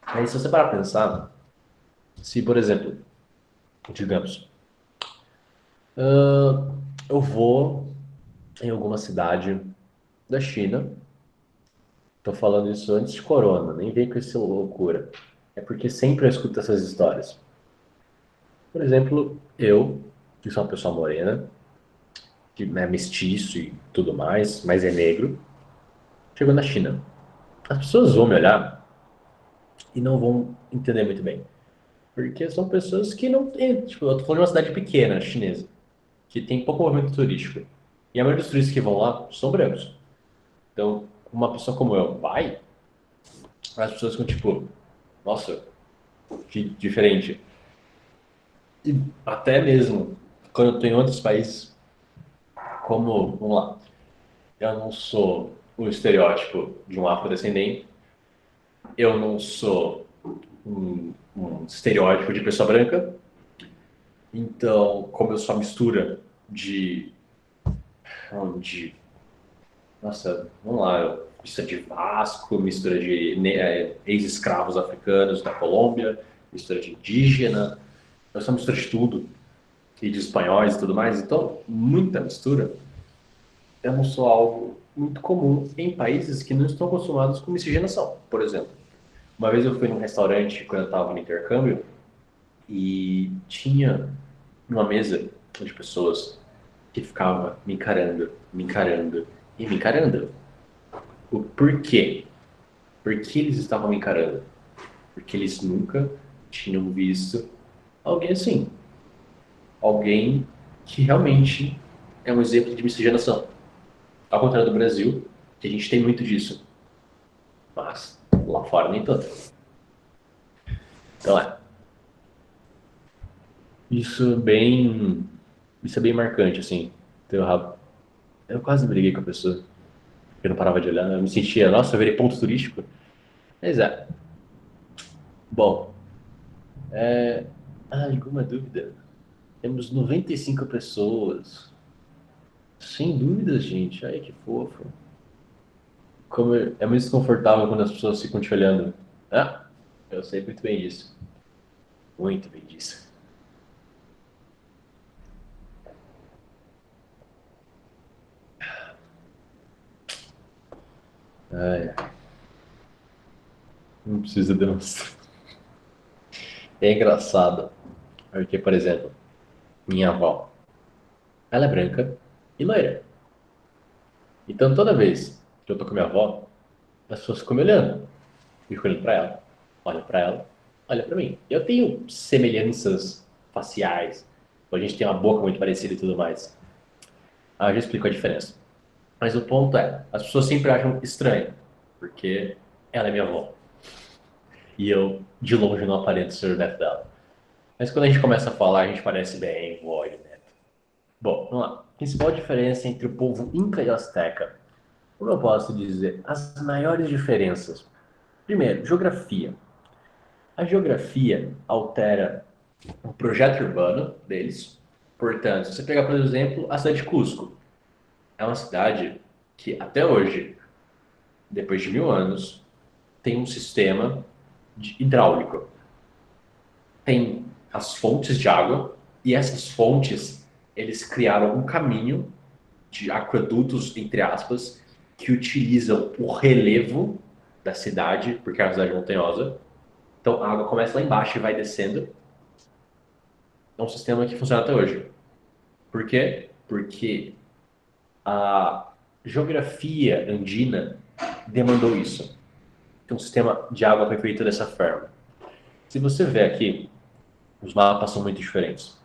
Aí se você parar pra pensar, se por exemplo, digamos, eu vou em alguma cidade da China. Tô falando isso antes de corona, nem vem com essa loucura. É porque sempre eu escuto essas histórias. Por exemplo, eu, que sou uma pessoa morena, que é mestiço e tudo mais, mas é negro, chego na China. As pessoas vão me olhar e não vão entender muito bem. Porque são pessoas que não têm. Tipo, eu tô falando de uma cidade pequena, chinesa, que tem pouco movimento turístico. E a maioria dos turistas que vão lá são brancos. Então, uma pessoa como eu vai, as pessoas ficam tipo, nossa, que diferente. E até mesmo quando eu tô em outros países, como, vamos lá, eu não sou o estereótipo de um afrodescendente, eu não sou um estereótipo de pessoa branca, então, como eu sou a mistura de, de nossa, vamos lá, mistura de Vasco, mistura de ex-escravos africanos da Colômbia, mistura de indígena, eu sou uma mistura de tudo, e de espanhóis e tudo mais, então, muita mistura. Eu não sou algo muito comum em países que não estão acostumados com miscigenação. Por exemplo, uma vez eu fui num restaurante quando eu estava no intercâmbio e tinha uma mesa de pessoas que ficava me encarando e me encarando. O porquê? Por que eles estavam me encarando? Porque eles nunca tinham visto alguém assim. Alguém que realmente é um exemplo de miscigenação. Ao contrário do Brasil, que a gente tem muito disso. Mas lá fora nem tanto. Então é. Isso é bem. Isso é bem marcante, assim. Eu quase briguei com a pessoa, porque eu não parava de olhar. Eu me sentia, nossa, eu virei ponto turístico. Mas é. Bom, alguma dúvida? Temos 95 pessoas. Sem dúvida, gente. Ai, que fofo. Como é muito desconfortável quando as pessoas ficam te olhando. Ah, eu sei muito bem disso. Muito bem disso. Ai, não precisa demonstrar. É engraçado, porque, por exemplo, minha avó, ela é branca e loira. Então, toda vez que eu tô com minha avó, as pessoas ficam me olhando. Fico olhando pra ela, olha pra mim. Eu tenho semelhanças faciais, a gente tem uma boca muito parecida e tudo mais. Ah, eu já explico a diferença. Mas o ponto é, as pessoas sempre acham estranho, porque ela é minha avó. E eu, de longe, não aparento ser o neto dela. Mas quando a gente começa a falar, a gente parece bem vó e neto. Bom, vamos lá. Principal diferença entre o povo Inca e Azteca. Como eu posso dizer? As maiores diferenças. Primeiro, geografia. A geografia altera o projeto urbano deles. Portanto, se você pegar, por exemplo, a cidade de Cusco, é uma cidade que até hoje, depois de 1000 anos, tem um sistema hidráulico. Tem as fontes de água e essas fontes, eles criaram um caminho de aquedutos, entre aspas, que utilizam o relevo da cidade, porque é uma cidade montanhosa. Então a água começa lá embaixo e vai descendo. É um sistema que funciona até hoje. Por quê? Porque a geografia andina demandou isso. Que um sistema de água foi feito dessa forma. Se você vê aqui, os mapas são muito diferentes.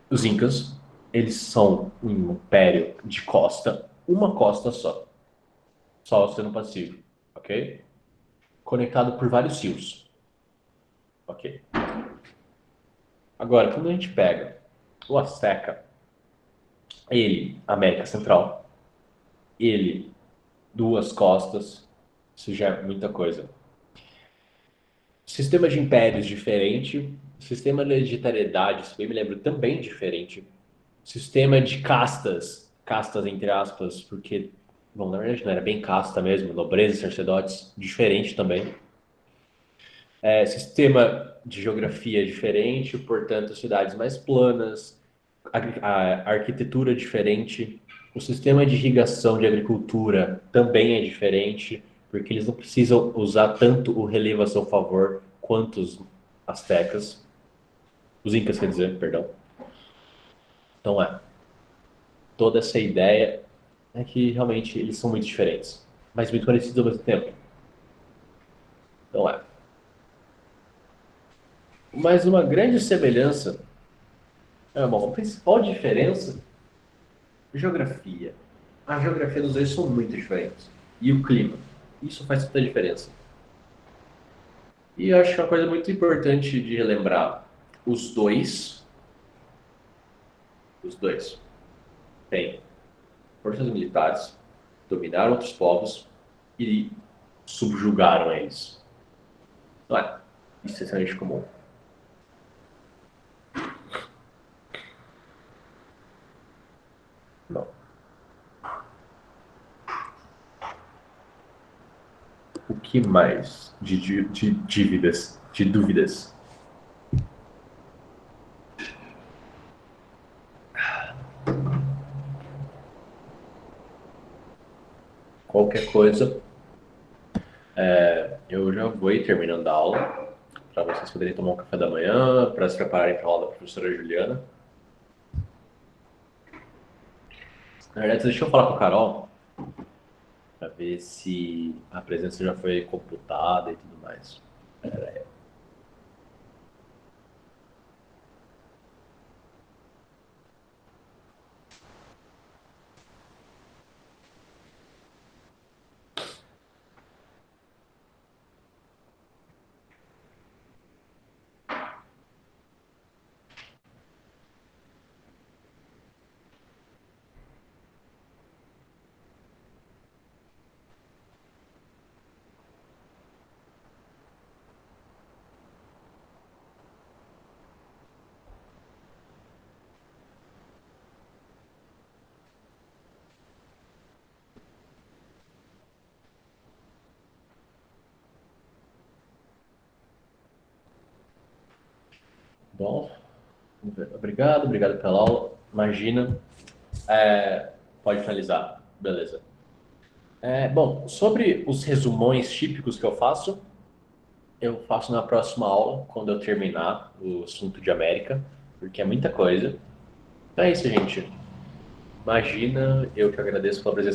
Os Incas, eles são um império de costa, uma costa só o Oceano Pacífico, ok? Conectado por vários rios, ok? Agora, quando a gente pega o Azteca, ele, América Central, ele, duas costas, isso já é muita coisa. Sistema de impérios diferente, sistema de hereditariedade, se bem me lembro, também diferente. Sistema de castas, castas entre aspas, porque, bom, na verdade não era bem casta mesmo, nobreza e sacerdotes, diferente também. Sistema de geografia diferente, portanto, cidades mais planas, a arquitetura diferente, o sistema de irrigação de agricultura também é diferente, porque eles não precisam usar tanto o relevo a seu favor quanto os astecas, os incas, quer dizer, perdão. Então, toda essa ideia é que realmente eles são muito diferentes, mas muito parecidos ao mesmo tempo. Então, mas uma grande semelhança, bom, a principal diferença geografia. A geografia dos dois são muito diferentes. E o clima. Isso faz toda a diferença. E eu acho que é uma coisa muito importante de relembrar. Os dois, os dois, têm forças militares, dominaram outros povos e subjugaram eles. Não é? Isso é extremamente comum. Não. O que mais de dívidas, de dúvidas? Qualquer coisa, eu já vou ir terminando a aula, para vocês poderem tomar um café da manhã, para se prepararem para a aula da professora Juliana. Na verdade, deixa eu falar com a Carol, para ver se a presença já foi computada e tudo mais. Bom, obrigado, obrigado pela aula. Imagina, pode finalizar, beleza. Bom, sobre os resumões típicos que eu faço na próxima aula, quando eu terminar o assunto de América, porque é muita coisa. Então é isso, gente. Imagina, eu que agradeço pela presença